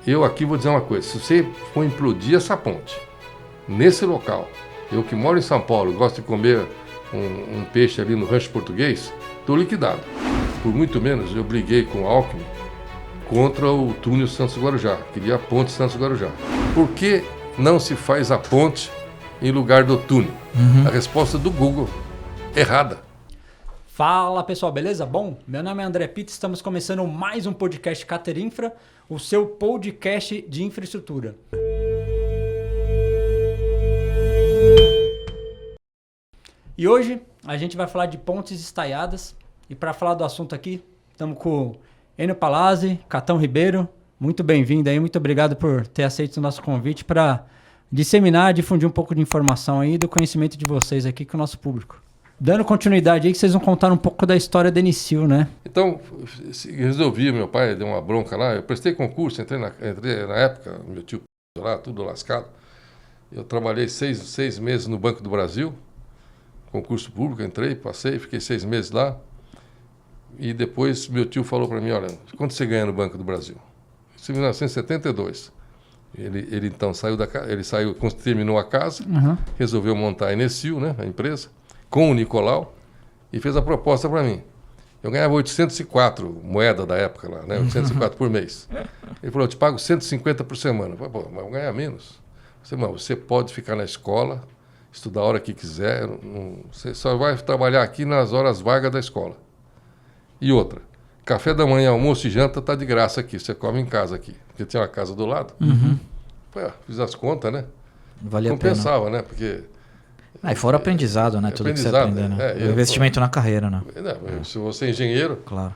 Eu aqui vou dizer uma coisa, se você for implodir essa ponte, nesse local, eu que moro em São Paulo, gosto de comer um peixe ali no Rancho Português, estou liquidado. Por muito menos eu briguei com o Alckmin contra o túnel Santos Guarujá, queria a ponte Santos Guarujá. Por que não se faz a ponte em lugar do túnel? A resposta do Google, errada. Fala pessoal, beleza? Bom, meu nome é André Pitt, estamos começando mais um podcast Caterinfra, o seu podcast de infraestrutura. E hoje a gente vai falar de pontes estaiadas e para falar do assunto aqui, estamos com o Enio Palazzi, Catão Ribeiro, muito bem-vindo aí, muito obrigado por ter aceito o nosso convite para disseminar, difundir um pouco de informação aí do conhecimento de vocês aqui com o nosso público. Dando continuidade aí, que vocês vão contar um pouco da história da Enicil, né? Então, resolvi, meu pai deu uma bronca lá, eu prestei concurso, entrei na época, meu tio lá, tudo lascado. Eu trabalhei seis meses no Banco do Brasil, concurso público, entrei, passei, fiquei 6 meses lá. E depois meu tio falou para mim, olha, quanto você ganha no Banco do Brasil? Isso em 1972. Ele então saiu da casa, ele saiu, terminou a casa, resolveu montar a Enicil, né, a empresa, com o Nicolau, e fez a proposta para mim. Eu ganhava 804 moeda da época lá, né, 804 por mês. Ele falou, eu te pago 150 por semana. Eu falei, pô, mas eu vou ganhar menos. Você pode ficar na escola, estudar a hora que quiser, você só vai trabalhar aqui nas horas vagas da escola. E outra, café da manhã, almoço e janta está de graça aqui, você come em casa aqui, porque tinha uma casa do lado. Fiz as contas, né? Valia compensava, né? Porque... e fora aprendizado, né? Tudo que você aprendeu, né? O investimento na carreira, né? Se você é engenheiro, claro.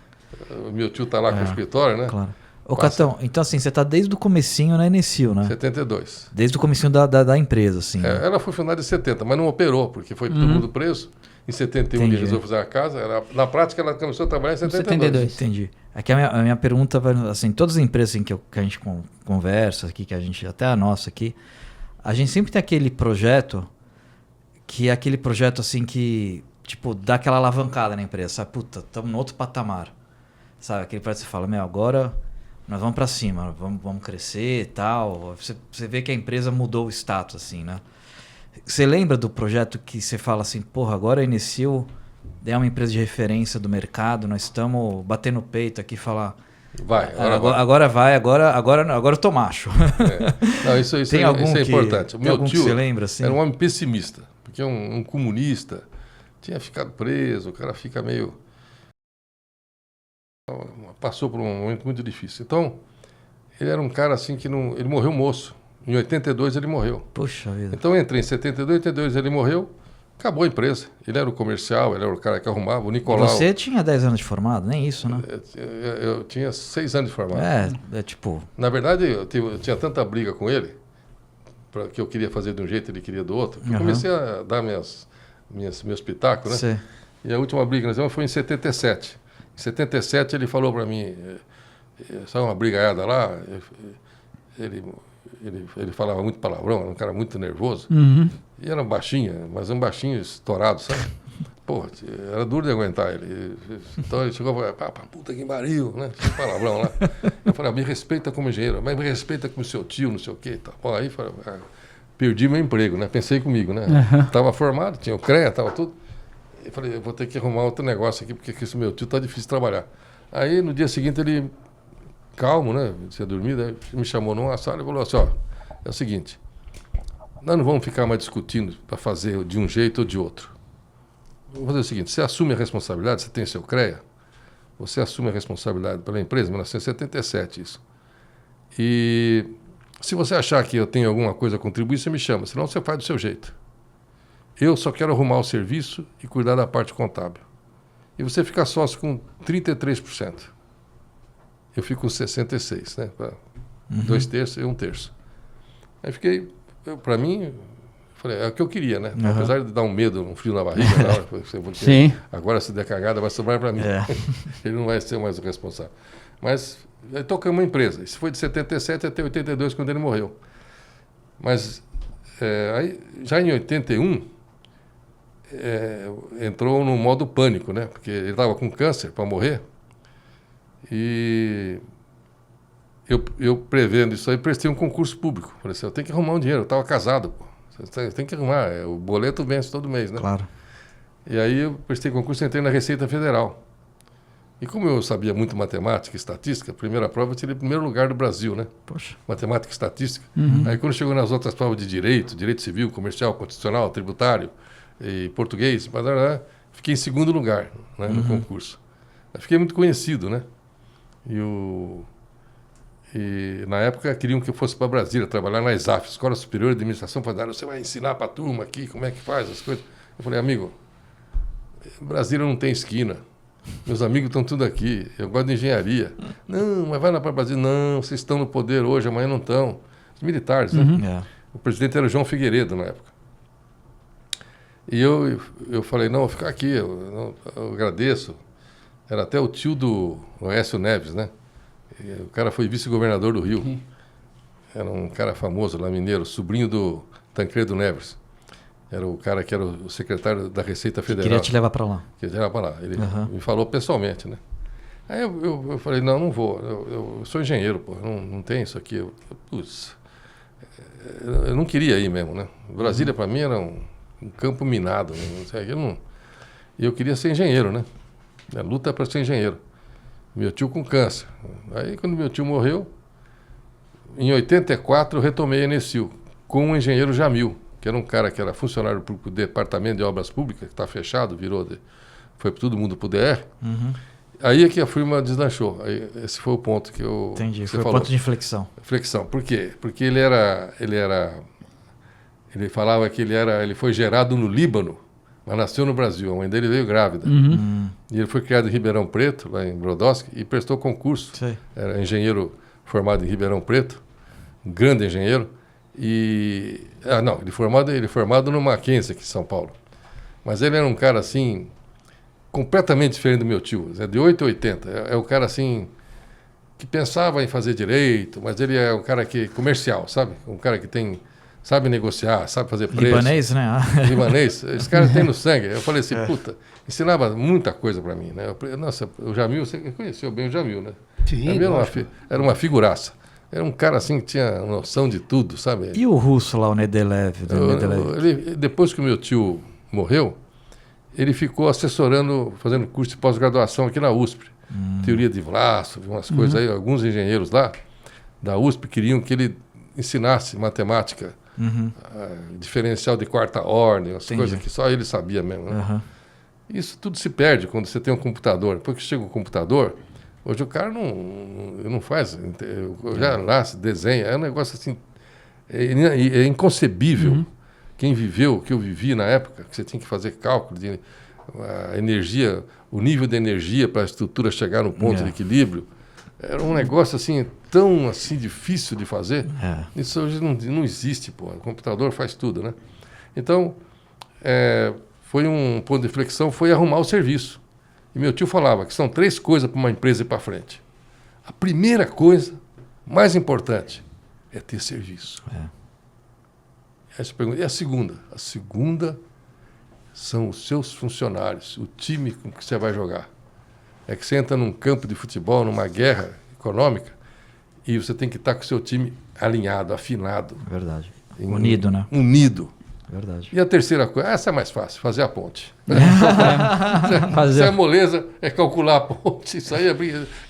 Meu tio está lá com o escritório, né? Claro. Ô, Catão, então assim, você está desde o comecinho na Enicil, né? 72. Desde o comecinho da empresa, assim. Né? Ela foi fundada em 70, mas não operou, porque foi todo mundo preso. Em 71 ele resolveu fazer a casa. Na prática, ela começou a trabalhar em 72. Entendi. Aqui a minha pergunta vai, assim, todas as empresas assim, que a gente conversa aqui, que a gente, até a nossa aqui, a gente sempre tem aquele projeto, que é aquele projeto assim que, tipo, dá aquela alavancada na empresa, sabe? Puta, estamos no outro patamar. Sabe? Aquele projeto que você fala, agora nós vamos para cima, vamos crescer e tal. Você vê que a empresa mudou o status, assim, né? Você lembra do projeto que você fala assim, porra, agora a Enicil é uma empresa de referência do mercado, nós estamos batendo o peito aqui e falar... Agora eu tô macho. Não, isso é importante. O meu tio você lembra, assim? era um homem pessimista, porque um comunista tinha ficado preso, o cara fica meio... Passou por um momento muito difícil. Então, ele era um cara assim que não... Ele morreu moço. Em 82 ele morreu. Puxa vida. Então eu entrei em 72, 82 ele morreu, acabou a empresa. Ele era o comercial, ele era o cara que arrumava, o Nicolau... E você tinha 10 anos de formado? Nem isso, né? Eu tinha 6 anos de formado. É tipo... Na verdade, eu tinha tanta briga com ele, que eu queria fazer de um jeito e ele queria do outro, que eu comecei a dar meus pitacos, né? Sim. E a última briga que nós tivemos foi em 77. Em 77 ele falou para mim, sabe uma brigaiada lá, ele falava muito palavrão, era um cara muito nervoso. E era baixinho, mas um baixinho estourado, sabe? Porra, era duro de aguentar ele. Então ele chegou e falou, puta que pariu, né? Tinha palavrão lá. Eu falei, me respeita como engenheiro, mas me respeita como seu tio, não sei o quê e tal. Bom, aí perdi meu emprego, né? Pensei comigo, né? Tava formado, tinha o CREA, tava tudo. Eu falei, eu vou ter que arrumar outro negócio aqui, porque esse meu tio tá difícil de trabalhar. Aí no dia seguinte ele... calmo, né? Tinha dormido, aí me chamou numa sala e falou assim, é o seguinte, nós não vamos ficar mais discutindo para fazer de um jeito ou de outro. Vamos fazer o seguinte, você assume a responsabilidade, você tem seu CREA, você assume a responsabilidade pela empresa, 1977 isso. E se você achar que eu tenho alguma coisa a contribuir, você me chama, senão você faz do seu jeito. Eu só quero arrumar o serviço e cuidar da parte contábil. E você fica sócio com 33%. Eu fico com 66%, né? 2/3 e 1/3. Aí fiquei, para mim, falei, é o que eu queria, né? Apesar de dar um medo, um frio na barriga, Sim. Agora se der cagada vai sobrar para mim. Ele não vai ser mais o responsável. Mas aí tocamos uma empresa. Isso foi de 77 até 82, quando ele morreu. Mas aí, já em 81, entrou no modo pânico, né? Porque ele estava com câncer para morrer. E eu prevendo isso aí, prestei um concurso público. Falei assim, eu tenho que arrumar um dinheiro, eu estava casado, pô. Você tem que arrumar, o boleto vence todo mês, né? Claro. E aí eu prestei concurso e entrei na Receita Federal. E como eu sabia muito matemática e estatística, a primeira prova eu tirei primeiro lugar do Brasil, né? Poxa. Matemática e estatística. Aí quando chegou nas outras provas de direito civil, comercial, constitucional, tributário e português, fiquei em segundo lugar, né, no concurso. Eu fiquei muito conhecido, né? E na época queriam que eu fosse para Brasília trabalhar na ESAF, Escola Superior de Administração Fundiária. Você vai ensinar para a turma aqui como é que faz as coisas. Eu falei, amigo, Brasília não tem esquina. Meus amigos estão tudo aqui. Eu gosto de engenharia. Não, mas vai lá para Brasília. Não, vocês estão no poder hoje, amanhã não estão. Os militares, né? O presidente era o João Figueiredo na época. E eu falei, não, vou ficar aqui, eu agradeço. Era até o tio do Aécio Neves, né? E o cara foi vice-governador do Rio. Era um cara famoso lá, mineiro, sobrinho do Tancredo Neves. Era o cara que era o secretário da Receita Federal. Queria te levar para lá. Queria te levar para lá. Ele me falou pessoalmente, né? Aí eu falei, não vou. Eu sou engenheiro, pô. Não tem isso aqui. Eu não queria ir mesmo, né? Brasília, para mim, era um campo minado. E eu queria ser engenheiro, né? A luta é para ser engenheiro. Meu tio com câncer. Aí, quando meu tio morreu, em 84, eu retomei a Enesil com o engenheiro Jamil, que era um cara que era funcionário público do Departamento de Obras Públicas, que está fechado, foi todo mundo para o DR. Aí é que a firma deslanchou. Aí, esse foi o ponto que eu... Entendi, foi o ponto de inflexão. Flexão. Por quê? Porque ele falava que ele foi gerado no Líbano, mas nasceu no Brasil. A mãe dele veio grávida. E ele foi criado em Ribeirão Preto, lá em Brodowski, e prestou concurso. Sei. Era engenheiro formado em Ribeirão Preto, um grande engenheiro. Ele é formado no Mackenzie, aqui em São Paulo. Mas ele era um cara, assim, completamente diferente do meu tio. É de 8 a 80. É um cara, assim, que pensava em fazer direito, mas ele é um cara comercial, sabe? Um cara que sabe negociar, sabe fazer preço. Libanês, né? Libanês. Esse cara tem no sangue. Eu falei assim, puta, ensinava muita coisa para mim, né? Nossa, o Jamil, você conheceu bem o Jamil, né? Sim, Jamil era uma figuraça. Era um cara assim que tinha noção de tudo, sabe? E o russo lá, o Nedelev? Depois que o meu tio morreu, ele ficou assessorando, fazendo curso de pós-graduação aqui na USP. Teoria de Vlasov, umas coisas aí. Alguns engenheiros lá da USP queriam que ele ensinasse matemática, diferencial de quarta ordem, as coisas que só ele sabia mesmo. Né? Isso tudo se perde quando você tem um computador. Depois que chega o computador, hoje o cara não faz, já nasce, desenha, é um negócio assim, é inconcebível. Quem viveu o que eu vivi na época, que você tinha que fazer cálculo de energia, o nível de energia para a estrutura chegar no ponto de equilíbrio, era um negócio assim, tão assim difícil de fazer. Isso hoje não existe, pô. O computador faz tudo, né? Então, foi um ponto de inflexão, foi arrumar o serviço. E meu tio falava que são 3 coisas para uma empresa ir para frente. A primeira coisa, mais importante, é ter serviço. Aí você pergunta, e a segunda? A segunda são os seus funcionários, o time com que você vai jogar. É que você entra num campo de futebol, numa guerra econômica, e você tem que estar com o seu time alinhado, afinado. Verdade. Unido, né? Unido. Verdade. E a terceira coisa, essa é mais fácil, fazer a ponte. Fazer. Isso é moleza, é calcular a ponte. Isso aí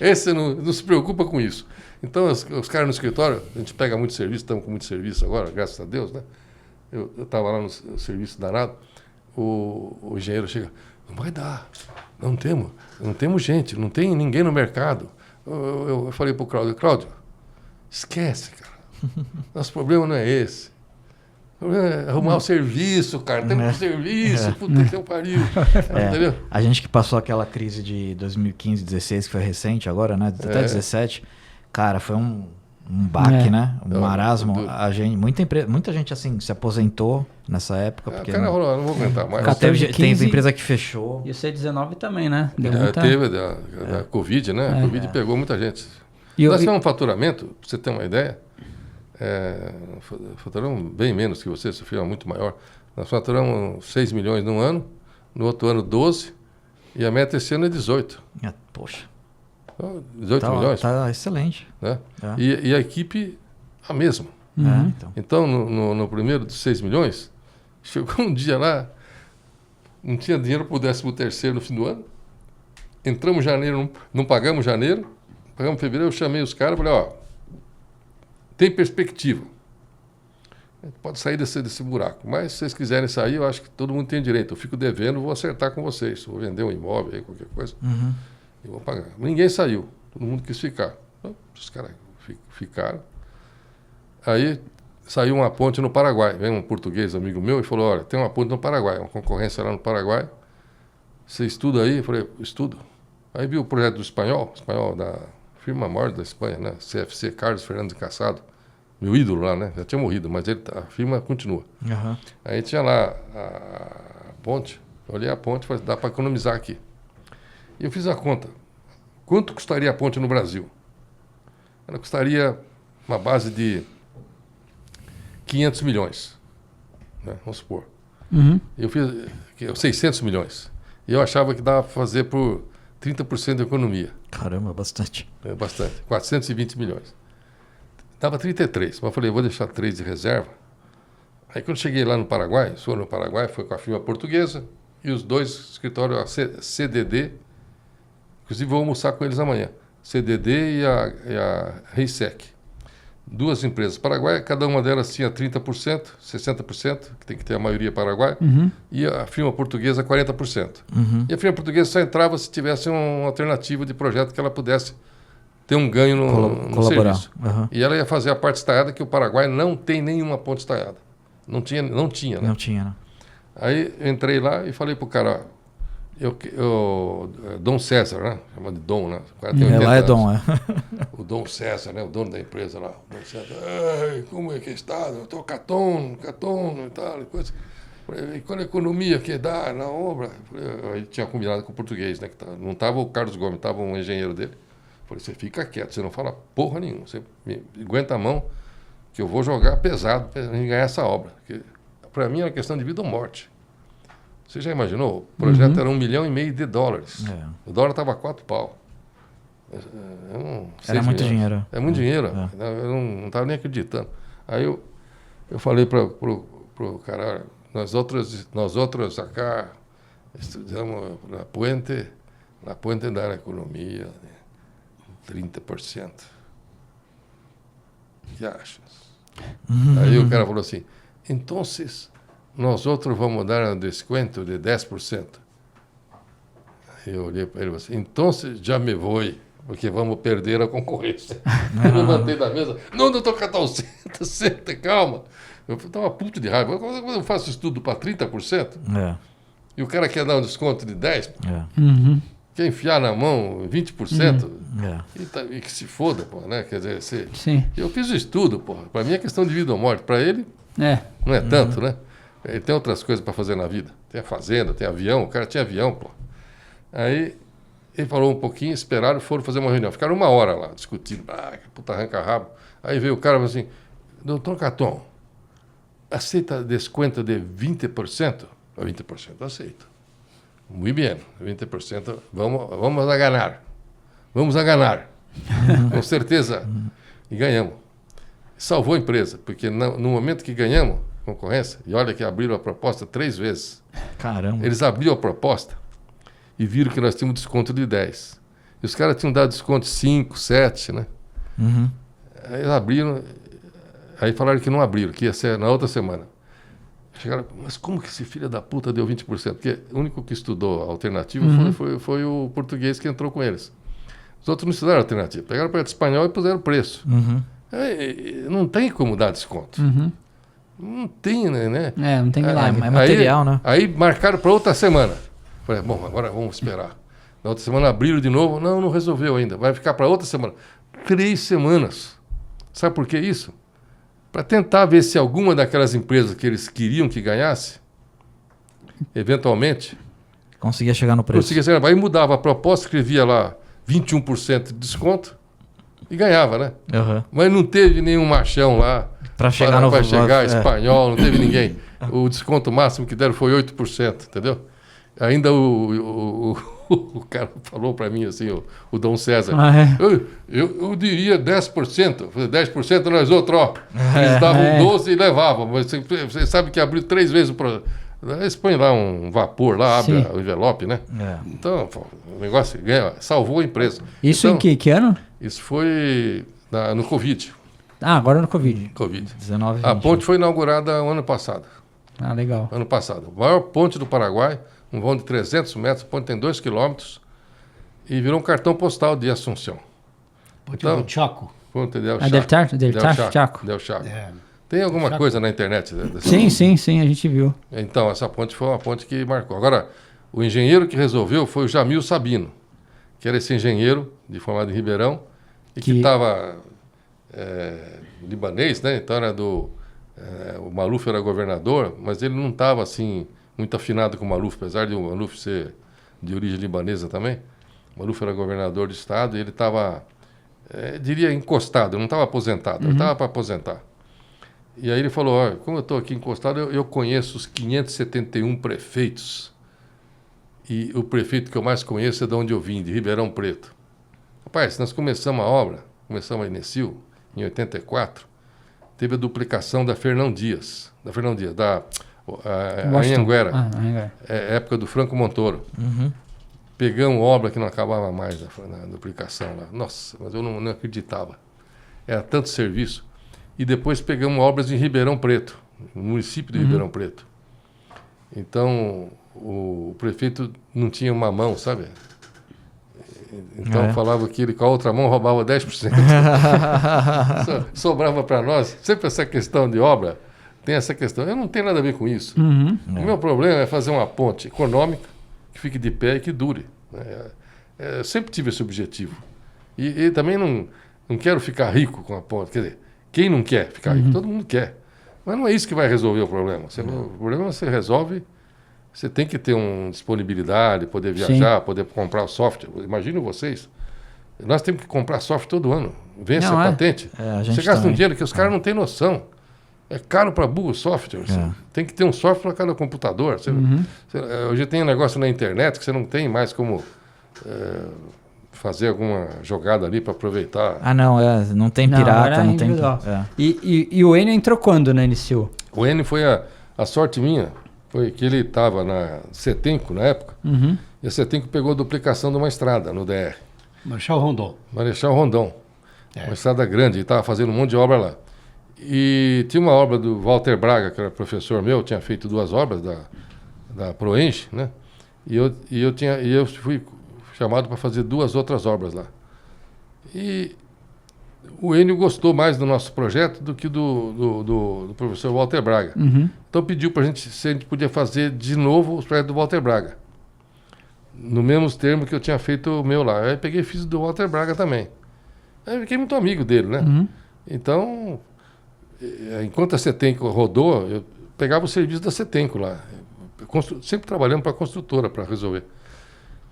esse não se preocupa com isso. Então, os caras no escritório, a gente pega muito serviço, estamos com muito serviço agora, graças a Deus, né? Eu estava lá no serviço danado, o engenheiro chega, não vai dar, não temos gente, não tem ninguém no mercado. Eu falei para o Cláudio, esquece, cara, nosso problema não é esse. Arrumar o serviço, cara. Temos serviço, puta que pariu. Entendeu? A gente que passou aquela crise de 2015, 2016, que foi recente agora, né? Até 2017, cara, foi um baque, né? Um marasmo. Muita gente assim se aposentou nessa época. Porque cara, não vou aguentar mais. Teve empresa que fechou. E o C19 também, né? Teve a Covid, né? A Covid pegou muita gente. Nós tivemos um faturamento, pra você ter uma ideia, faturamos bem menos que você, Sofia, muito maior. Nós faturamos 6 milhões num ano, no outro ano 12, e a meta esse ano é 18. Poxa. 18 milhões. Tá excelente. Né? E a equipe a mesma. Então, no primeiro dos 6 milhões, chegou um dia lá, não tinha dinheiro para o 13º no fim do ano. Entramos em janeiro, não pagamos janeiro, pagamos fevereiro, eu chamei os caras e falei, ó, tem perspectiva. Pode sair desse buraco, mas se vocês quiserem sair, eu acho que todo mundo tem direito. Eu fico devendo, vou acertar com vocês. Vou vender um imóvel aí, qualquer coisa, e vou pagar. Ninguém saiu, todo mundo quis ficar. Então, os caras ficaram. Aí saiu uma ponte no Paraguai. Veio um português amigo meu e falou, olha, tem uma ponte no Paraguai, uma concorrência lá no Paraguai. Você estuda aí? Eu falei, estudo. Aí vi o projeto do espanhol da firma maior da Espanha, né? CFC, Carlos Fernando de Cassado. Meu ídolo lá, né? Já tinha morrido, mas a firma continua. Aí tinha lá a ponte. Eu olhei a ponte e falei, dá para economizar aqui. E eu fiz a conta. Quanto custaria a ponte no Brasil? Ela custaria uma base de 500 milhões. Né? Vamos supor. Eu fiz 600 milhões. E eu achava que dava para fazer por 30% da economia. Caramba, bastante. É bastante. 420 milhões. Dava 33, mas eu falei, vou deixar 3 de reserva. Aí quando cheguei lá no Paraguai, foi com a firma portuguesa e os 2 escritórios, a CDD, inclusive vou almoçar com eles amanhã, CDD e a Reisec. 2 empresas paraguaias, cada uma delas tinha 30%, 60%, que tem que ter a maioria paraguaia, e a firma portuguesa 40%. E a firma portuguesa só entrava se tivesse uma alternativa de projeto que ela pudesse ter um ganho no serviço. E ela ia fazer a parte estaiada, que o Paraguai não tem nenhuma ponte estaiada. Não tinha, né? Não tinha, né? Aí eu entrei lá e falei pro cara, Dom César, né? Chama de Dom, né? O cara tem 80 lá é anos. Dom, é. O Dom César, né? O dono da empresa lá. O Dom César, como é que está? Eu estou catón e tal, coisa. Falei, qual a economia que dá na obra? Aí tinha combinado com o português, né? Não estava o Carlos Gomes, estava um engenheiro dele. Falei, você fica quieto, você não fala porra nenhuma, você aguenta a mão que eu vou jogar pesado para ganhar essa obra. Para mim é uma questão de vida ou morte. Você já imaginou? O projeto era $1,5 milhão. O dólar estava 4 pau. Era muito dinheiro. É muito dinheiro. Eu não estava nem acreditando. Aí eu falei para o cara, nós outros acá estudamos na Puente da Economia, 30%. O que achas? Aí o cara falou assim, então nós outros vamos dar um desconto de 10%. Aí eu olhei para ele e falei assim, então já me vou, porque vamos perder a concorrência. Eu levantei da mesa, não, doutor Catão, senta, calma. Eu estava puto de raiva. Quando eu faço estudo para 30%, e o cara quer dar um desconto de 10%, quer enfiar na mão 20%, e que se foda, pô, né? Quer dizer, eu fiz o estudo, pô. Para mim é questão de vida ou morte. Para ele, não é tanto, né? Ele tem outras coisas para fazer na vida. Tem a fazenda, tem avião. O cara tinha avião, pô. Aí ele falou um pouquinho, esperaram, foram fazer uma reunião. Ficaram 1 hora lá, discutindo. Que puta arranca-rabo. Aí veio o cara e falou assim, doutor Catton, aceita desconto de 20%? 20% eu aceito. Muito bem, 20%, vamos a ganhar. Vamos a ganhar. Com certeza. E ganhamos. Salvou a empresa, porque no momento que ganhamos concorrência, e olha que abriram a proposta 3 vezes. Caramba. Eles abriram a proposta e viram que nós tínhamos desconto de 10. E os caras tinham dado desconto de 5, 7, né? Aí eles abriram, aí falaram que não abriram, que ia ser na outra semana. Chegaram, mas como que esse filho da puta deu 20%? Porque o único que estudou a alternativa foi o português que entrou com eles. Os outros não estudaram a alternativa. Pegaram o projeto espanhol e puseram preço. Não tem como dar desconto. Não tem, né? Não tem milagre. É material, né? Aí marcaram para outra semana. Falei, bom, agora vamos esperar. Na outra semana abriram de novo. Não resolveu ainda. Vai ficar para outra semana. 3 semanas. Sabe por que isso? Para tentar ver se alguma daquelas empresas que eles queriam que ganhasse, eventualmente, conseguia chegar no preço. Aí mudava a proposta, escrevia lá 21% de desconto e ganhava, né? Mas não teve nenhum machão lá para chegar espanhol, não teve ninguém. O desconto máximo que deram foi 8%, entendeu? Ainda o o cara falou para mim assim, o Dom César, eu diria 10%. Eu falei, 10% nós outros, ó. Eles davam 12 e levavam. Mas você sabe que abriu 3 vezes o projeto. Eles põem lá um vapor, lá abre o envelope, né? Então, pô, o negócio salvou a empresa. Isso então, em que ano? Isso foi no Covid. Agora no Covid. 19, a ponte foi inaugurada o ano passado. Legal. Ano passado. A maior ponte do Paraguai, um vão de 300 metros, a ponte tem 2 quilômetros e virou um cartão postal de Assunção. Ponte do Chaco. Ponte del Chaco. Del Chaco. Tem alguma coisa na internet? Sim, a gente viu. Então, essa ponte foi uma ponte que marcou. Agora, o engenheiro que resolveu foi o Jamil Sabino, que era esse engenheiro de formado em Ribeirão e que estava libanês, né? Então era o Maluf era governador, mas ele não estava assim muito afinado com o Maluf, apesar de o Maluf ser de origem libanesa também. O Maluf era governador do estado e ele estava, diria, encostado, não estava aposentado, ele estava para aposentar. E aí ele falou, olha, como eu estou aqui encostado, eu conheço os 571 prefeitos. E o prefeito que eu mais conheço é de onde eu vim, de Ribeirão Preto. Rapaz, nós começamos a obra, começamos a Inessil, em 84, teve a duplicação da Fernão Dias, da Anhanguera, época do Franco Montoro. Pegamos obra que não acabava mais na duplicação lá. Nossa, mas eu não acreditava. Era tanto serviço. E depois pegamos obras em Ribeirão Preto, no município de Ribeirão Preto. Então, o prefeito não tinha uma mão, sabe? Então falava que ele com a outra mão roubava 10%. Sobrava para nós. Sempre essa questão de obra, tem essa questão. Eu não tenho nada a ver com isso. O meu problema é fazer uma ponte econômica que fique de pé e que dure. Eu sempre tive esse objetivo. E também não quero ficar rico com a ponte. Quer dizer, quem não quer ficar rico? Todo mundo quer. Mas não é isso que vai resolver o problema. O problema você resolve, você tem que ter uma disponibilidade, poder viajar, poder comprar o software. Imagino vocês. Nós temos que comprar software todo ano. Vence a patente. Você gasta um dinheiro que os caras não têm noção. É caro para burro o software. Tem que ter um software para cada computador. Hoje tem um negócio na internet que você não tem mais como fazer alguma jogada ali para aproveitar. Não tem pirata, não tem. E o Enio entrou quando na Inicil? O Enio foi a sorte minha, foi que ele estava na Setenco na época, e a Setenco pegou a duplicação de uma estrada no DR. Marechal Rondon. Uma estrada grande, e estava fazendo um monte de obra lá. E tinha uma obra do Walter Braga, que era professor meu, tinha feito 2 obras da Proenche, né? E eu fui chamado para fazer 2 outras obras lá. E o Enio gostou mais do nosso projeto do que do professor Walter Braga. Então pediu para a gente se a gente podia fazer de novo os projetos do Walter Braga. No mesmo termo que eu tinha feito o meu lá. Aí peguei e fiz do Walter Braga também. Aí fiquei muito amigo dele, né? Então, enquanto a Setenco rodou, eu pegava o serviço da Setenco lá. Sempre trabalhando para a construtora para resolver.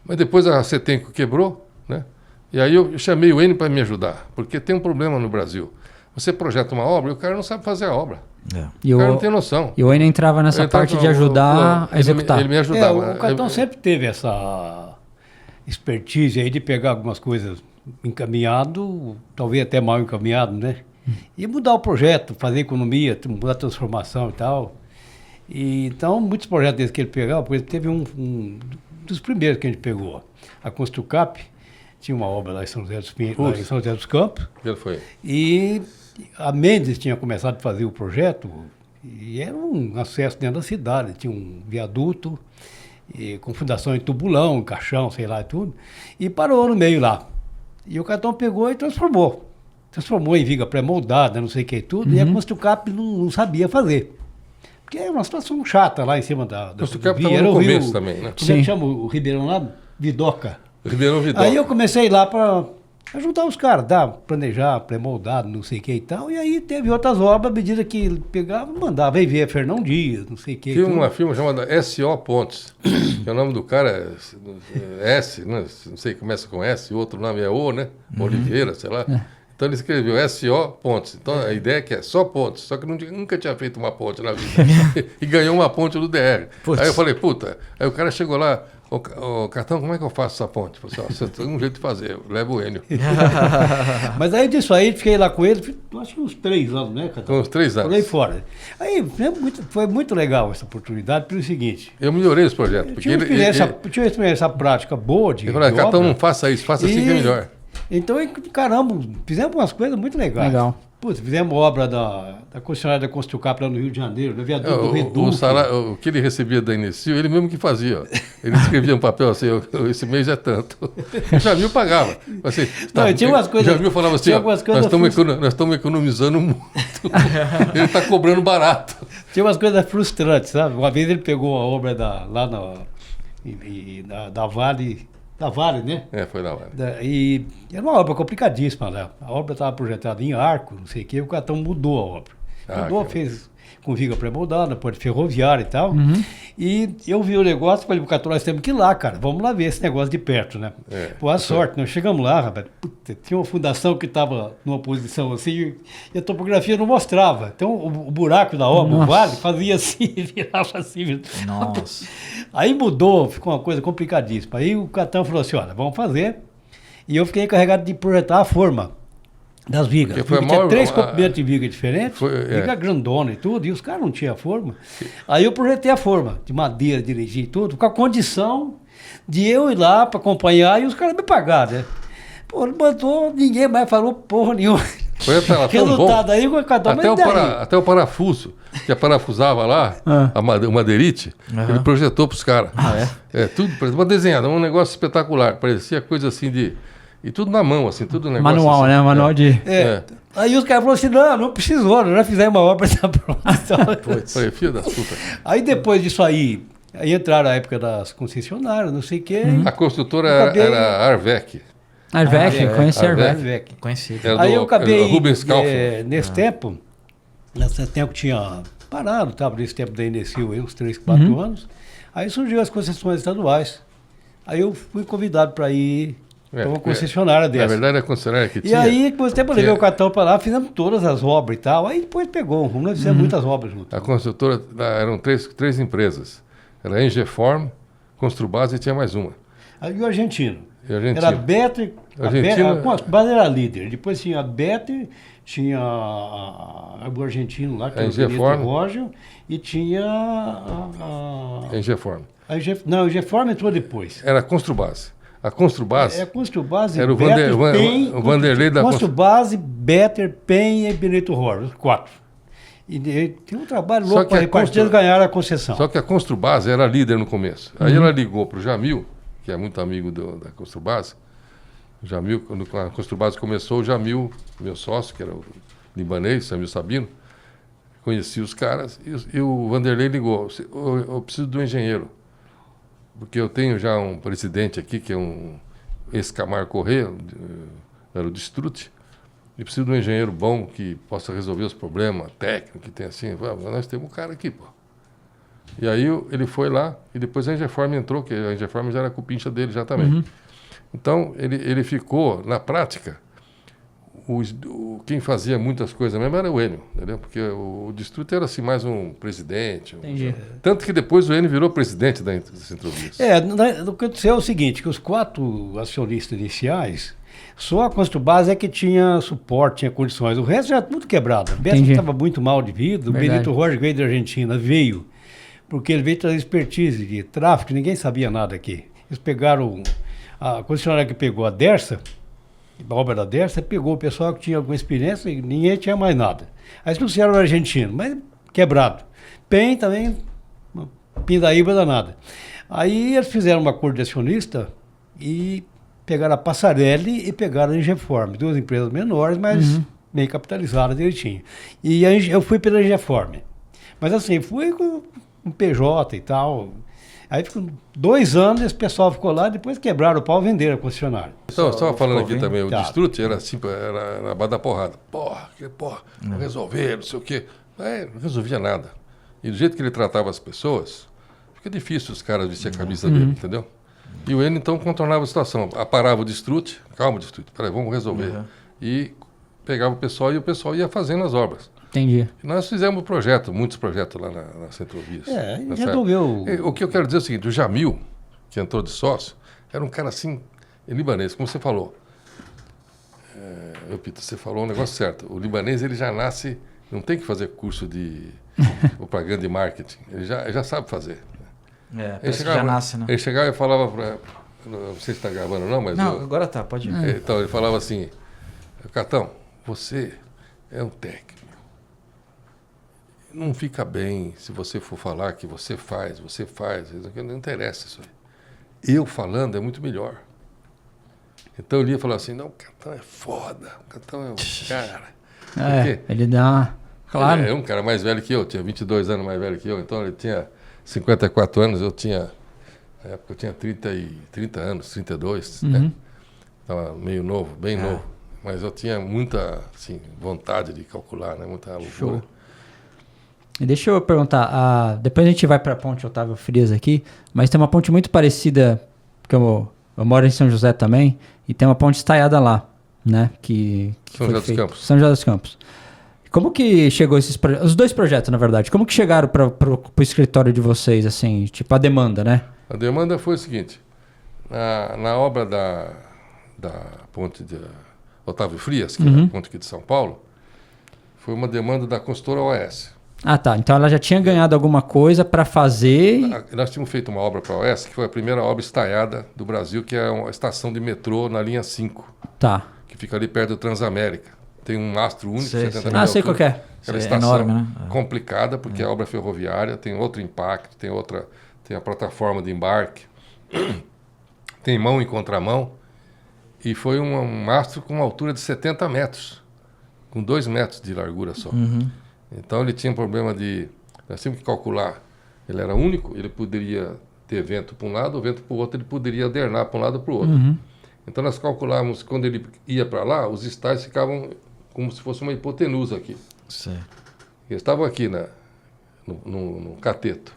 Mas depois a Setenco quebrou, né? E aí eu chamei o Enio para me ajudar, porque tem um problema no Brasil. Você projeta uma obra e o cara não sabe fazer a obra. O cara não tem noção. E o Enio entrava nessa parte de ajudar a executar. Ele me ajudava. O Catão sempre teve essa expertise aí de pegar algumas coisas encaminhado, talvez até mal encaminhado, né? E mudar o projeto, fazer economia, mudar a transformação e tal. E, então, muitos projetos desses que ele pegava, por exemplo, teve um dos primeiros que a gente pegou, a Construcap, tinha uma obra lá em São José dos Campos. Ele foi. E a Mendes tinha começado a fazer o projeto, e era um acesso dentro da cidade, tinha um viaduto, com fundação em tubulão, em caixão, sei lá e tudo, e parou no meio lá. E o Catão pegou e transformou. Transformou em viga pré-moldada, não sei o que e tudo, e a Construcap não sabia fazer. Porque era uma situação chata lá em cima da Construcap estava no começo também, né? Como é que chama o Ribeirão lá? Vidoca. Ribeirão Vidoca. Aí eu comecei lá para ajudar os caras, planejar, pré-moldado, não sei o que e tal. E aí teve outras obras, à medida que ele pegava, mandava. Aí veio Fernão Dias, não sei o que. Tinha uma firma chamada SO Pontes, que o nome do cara é S, né? Não sei, começa com S, o outro nome é O, né? Oliveira, sei lá. Então ele escreveu SO Pontes. Então a ideia é que é só pontes, só que nunca tinha feito uma ponte na vida. E ganhou uma ponte do DR. Aí eu falei, puta. Aí o cara chegou lá, Ô, Cartão, como é que eu faço essa ponte? Eu falei assim, ó, você tem um jeito de fazer, eu levo o Enio. Mas aí disso aí, fiquei lá com ele, acho que uns 3 anos, né, Catão? Com uns 3 anos. Por aí fora. Aí foi muito legal essa oportunidade, pelo seguinte. Eu melhorei esse projeto. Porque Tinha uma experiência prática boa de ele falou, de Cartão, obra. não faça isso, faça assim que é melhor. Então, caramba, fizemos umas coisas muito legais. Legal. Putz, fizemos obra da concessionária da Construcap lá no Rio de Janeiro, do viaduto do O Reduto. o que ele recebia da Inesil, ele mesmo que fazia. Ó. Ele escrevia um papel assim, esse mês é tanto. O Jamil pagava. Assim, Não, tinha umas coisas- o Jamil falava assim, tinha ó, algumas nós coisas estamos economizando muito. Ele está cobrando barato. Tinha umas coisas frustrantes, sabe? Uma vez ele pegou a obra lá da Vale, né? Foi lá. E era uma obra complicadíssima, né? A obra estava projetada em arco, não sei o quê, o Catão mudou a obra. Mudou, fez com viga pré-moldada, ponte ferroviária e tal. E eu vi o negócio, falei pro Catão, nós temos que ir lá, cara, vamos lá ver esse negócio de perto, né? Boa sorte, nós chegamos lá, rapaz, puta, tinha uma fundação que estava numa posição assim, e a topografia não mostrava. Então o buraco da obra, o vale, fazia assim, virava assim. Nossa. Aí mudou, ficou uma coisa complicadíssima. Aí o Catão falou assim, olha, vamos fazer. E eu fiquei encarregado de projetar a forma das vigas. Porque foi Tinha maior- 3 comprimentos de viga diferentes, Foi- viga grandona e tudo, e os caras não tinham a forma. Aí eu projetei a forma, de madeira, dirigir e tudo, com a condição de eu ir lá para acompanhar e os caras me pagar, né? Pô, não botou, ninguém mais falou porra nenhuma. Foi tão bom. Resultado aí, o Catão, Até mas o, daí? até o parafuso, que parafusava lá, o madeirite, ele projetou para os caras. Tudo uma desenhada, um negócio espetacular. Parecia coisa assim de... E tudo na mão, assim, tudo negócio Manual, assim. né? Manual de... Aí os caras falaram assim, não precisou, nós já fizemos uma obra, tá pronta. Falei, filho da puta. Aí depois disso aí entraram a época das concessionárias, não sei o quê. A construtora Acabei- era a Arvec. Arvec, conheci a Arvec. Arvec. Conhecido. Era Aí do- eu acabei, era do Rubens Kaufmann. nesse tempo tinha parado, estava nesse tempo da Inesil, aí, uns 3, 4 anos. Aí surgiu as concessões estaduais. Aí eu fui convidado para ir para uma concessionária dessa. Na verdade, a concessionária que E tinha... aí, com o tempo, eu levei tinha- o cartão para lá, fizemos todas as obras e tal. Aí depois pegou um rumo, nós fizemos muitas obras juntos. A construtora, eram três empresas. Era a Engeform, Construbase e tinha mais uma. Aí o argentino. E a Argentina. Era a Better, Argentina- a Construbase era líder. Depois tinha a Better, tinha o argentino lá, que A era o Benito Engeform. Roger, e tinha Engeform. não, o Engeform entrou depois. Era a Construbase. A Construbase É Construbase, era o Better, o Vanderlei da Construbase, Better, Pen e Benito Roger, os 4. E tinha um trabalho Só louco que para a repartir, eles ganharam a concessão. Só que a Construbase era líder no começo. Aí ela ligou para o Jamil, que é muito amigo da Construbase. O Jamil, quando a Construbase começou, o Jamil, meu sócio, que era o libanês, Jamil Sabino, conhecia os caras, e o Vanderlei ligou, eu preciso do engenheiro, porque eu tenho já um presidente aqui, que é um ex-Camargo Corrêa, era o Distrute, e preciso de um engenheiro bom que possa resolver os problemas técnicos que tem assim. Nós temos um cara aqui, pô. E aí ele foi lá, e depois a Engeform entrou, que a Engeform já era cupincha dele já também. Então, ele ficou, na prática, quem fazia muitas coisas mesmo era o Enio, entendeu? Porque o Distrito era assim, mais um presidente. Entendi. Tanto que depois o Enio virou presidente da Centrovias. O que aconteceu é o seguinte, que os 4 acionistas iniciais, só a Construbase é que tinha suporte, tinha condições. O resto já era tudo quebrado. A Beto Entendi. estava muito mal de vida. O Verdade. Benito Roger veio da Argentina, porque ele veio trazer expertise de tráfego, ninguém sabia nada aqui. Eles pegaram, a concessionária que pegou a Dersa, a obra da Dersa, pegou o pessoal que tinha alguma experiência e ninguém tinha mais nada. Aí eles trouxeram o argentino, mas quebrado. PEN também, uma pindaíba danada. Aí eles fizeram uma acordo de acionista e pegaram a Passarelli e pegaram a Engeform, 2 empresas menores, mas bem capitalizadas direitinho. E aí eu fui pela Engeform. Mas assim, fui com um PJ e tal. Aí ficou 2 anos, esse pessoal ficou lá, depois quebraram o pau e venderam a concessionária. Então, eu estava falando aqui vendo? também, o Tá. Distrute era assim, era na base da porrada. Porra, vou resolver, não sei o quê. Mas não resolvia nada. E do jeito que ele tratava as pessoas, fica difícil os caras vestir a camisa dele, entendeu? E o Enio, então, contornava a situação. Aparava o Distrute, calma, Distrute, peraí, vamos resolver. E pegava o pessoal e o pessoal ia fazendo as obras. Entendi. E nós fizemos muitos projetos lá na Centrovias. É, nessa resolveu. época. O que eu quero dizer é o seguinte, o Jamil, que entrou de sócio, era um cara assim, libanês, como você falou. Peter, você falou um negócio certo. O libanês, ele já nasce, não tem que fazer curso de propaganda e marketing. Ele já sabe fazer. Ele chegava, já nasce, né? Ele chegava e falava para... Não sei se está gravando ou não, mas... Não, agora tá, pode ir. Então, ele falava assim, Catão, você é um técnico. Não fica bem se você for falar que você faz. Não interessa isso aí. Eu falando é muito melhor. Então ele ia falar assim, não, o Catão é foda, o Catão é um cara. Ele dá... Claro. Ele é um cara mais velho que eu, tinha 22 anos mais velho que eu, então ele tinha 54 anos, na época eu tinha 30 anos, 32, né? Estava meio novo, bem novo. Mas eu tinha muita, assim, vontade de calcular, né? Muita loucura. Show. E deixa eu perguntar, depois a gente vai para a ponte Otávio Frias aqui, mas tem uma ponte muito parecida, porque eu moro em São José também, e tem uma ponte estaiada lá, né? São José dos Campos. São José dos Campos. Como que chegou esses projetos, os dois projetos, na verdade, como que chegaram para o escritório de vocês, assim, tipo a demanda, né? A demanda foi o seguinte, na obra da ponte de Otávio Frias, que é a ponte aqui de São Paulo, foi uma demanda da consultora OAS. Ah, tá. Então ela já tinha ganhado alguma coisa para fazer. Nós tínhamos feito uma obra para a OAS, que foi a primeira obra estaiada do Brasil, que é uma estação de metrô na linha 5. Tá. Que fica ali perto do Transamérica. Tem um mastro único, 70 metros. Ah, sei qual que é. Aquela estação enorme, né? complicada, porque é obra ferroviária, tem outro impacto, tem a plataforma de embarque, tem mão e contramão. E foi um mastro com uma altura de 70 metros, com 2 metros de largura só. Então ele tinha um problema nós tínhamos que calcular, ele era único, ele poderia ter vento para um lado, vento para o outro, ele poderia adernar para um lado ou para o outro. Então nós calculávamos, quando ele ia para lá, os estágios ficavam como se fosse uma hipotenusa aqui. Sim. Eles estavam aqui no cateto.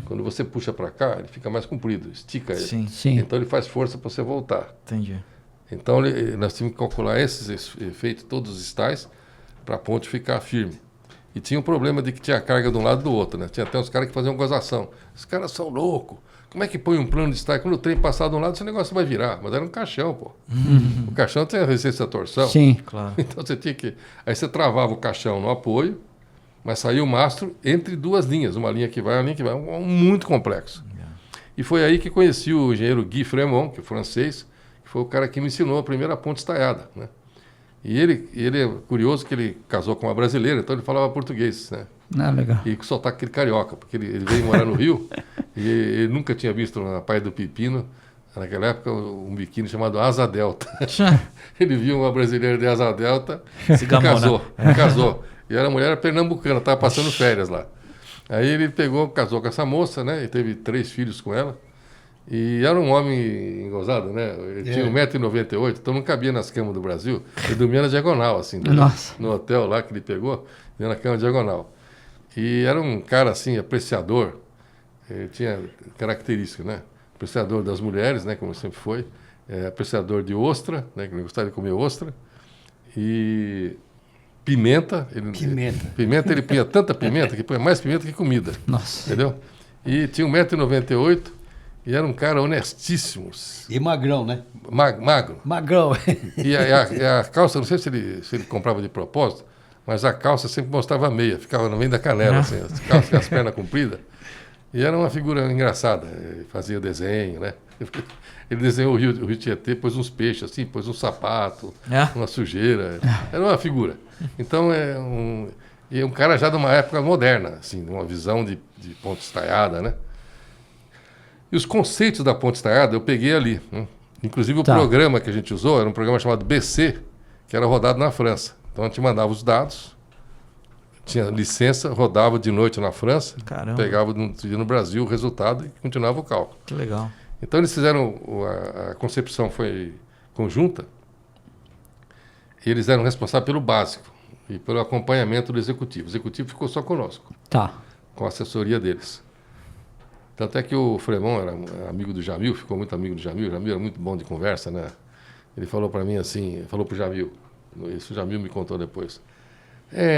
Quando você puxa para cá, ele fica mais comprido, estica ele. Sim. Então ele faz força para você voltar. Entendi. Então nós tínhamos que calcular esses efeitos, todos os estágios, para a ponte ficar firme. E tinha um problema de que tinha carga de um lado e do outro, né? Tinha até uns caras que faziam gozação. Os caras são loucos. Como é que põe um plano de estágio? Quando o trem passar de um lado, esse negócio vai virar. Mas era um caixão, pô. O caixão tem a resistência à torção. Sim. Claro. Então você tinha que... Aí você travava o caixão no apoio, mas saía o mastro entre duas linhas. Uma linha que vai, uma linha que vai. Muito complexo. E foi aí que conheci o engenheiro Guy Fremont, que é francês, que foi o cara que me ensinou a primeira ponte estaiada, né? E ele é curioso que ele casou com uma brasileira, então ele falava português, né? Ah, legal. E com sotaque aquele carioca, porque ele veio morar no Rio e ele nunca tinha visto na Praia do Pepino, naquela época, um biquíni chamado Asa Delta. Ele viu uma brasileira de Asa Delta e casou. E a mulher era pernambucana, estava passando férias lá. Aí ele casou com essa moça, né? E teve 3 filhos com ela. E era um homem engozado, né? Ele tinha 1,98 m, então não cabia nas camas do Brasil. Ele dormia na diagonal, assim. No hotel lá que ele pegou, ia na cama diagonal. E era um cara, assim, apreciador. Ele tinha características, né? Apreciador das mulheres, né? Como sempre foi. Apreciador de ostra, né? Que ele gostava de comer ostra. E pimenta. Pimenta, ele punha tanta pimenta que punha mais pimenta que comida. Nossa. Entendeu? E tinha 1,98 m. E era um cara honestíssimo. E magrão, né? Magro. Magrão. E a calça, não sei se ele comprava de propósito, mas a calça sempre mostrava a meia, ficava no meio da canela, assim, as calças com as pernas compridas. E era uma figura engraçada, ele fazia desenho, né? Ele desenhou o Rio Tietê, pôs uns peixes assim, pôs um sapato, uma sujeira. Era uma figura. Então, e um cara já de uma época moderna, assim, de uma visão de ponte estaiada, né? E os conceitos da ponte estaiada eu peguei ali, né? Inclusive o programa que a gente usou era um programa chamado BC, que era rodado na França. Então a gente mandava os dados, tinha licença, rodava de noite na França, pegava no Brasil o resultado e continuava o cálculo. Que legal. Então eles fizeram, a concepção foi conjunta, e eles eram responsáveis pelo básico e pelo acompanhamento do executivo. O executivo ficou só conosco, com a assessoria deles. Tanto é que o Fremont era amigo do Jamil, ficou muito amigo do Jamil. O Jamil era muito bom de conversa, né? Ele falou para mim assim, falou pro Jamil, isso o Jamil me contou depois.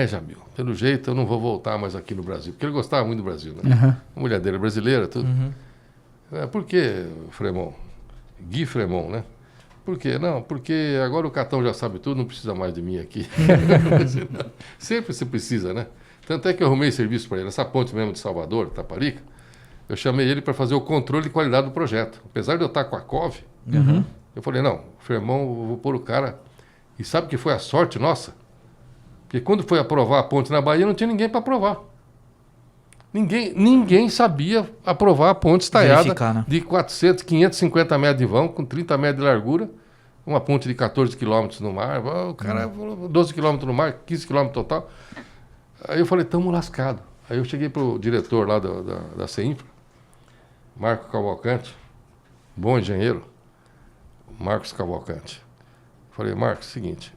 Jamil, pelo jeito eu não vou voltar mais aqui no Brasil, porque ele gostava muito do Brasil, né? A mulher dele é brasileira, tudo. Por que, Fremont? Gui Fremont, né? Por quê? Não, porque agora o Catão já sabe tudo, não precisa mais de mim aqui. Sempre você precisa, né? Tanto é que eu arrumei serviço para ele. Essa ponte mesmo de Salvador, Taparica, eu chamei ele para fazer o controle de qualidade do projeto. Apesar de eu estar com a COV, eu falei, não, Fremont, eu vou pôr o cara... E sabe o que foi a sorte nossa? Porque quando foi aprovar a ponte na Bahia, não tinha ninguém para aprovar. Ninguém sabia aprovar a ponte estaiada, né? De 550 metros de vão, com 30 metros de largura, uma ponte de 14 quilômetros no mar, o cara falou 12 quilômetros no mar, 15 quilômetros total. Aí eu falei, estamos lascados. Aí eu cheguei para o diretor lá da CEINFRA, Marco Cavalcante, bom engenheiro, Marcos Cavalcante. Falei, Marcos, seguinte,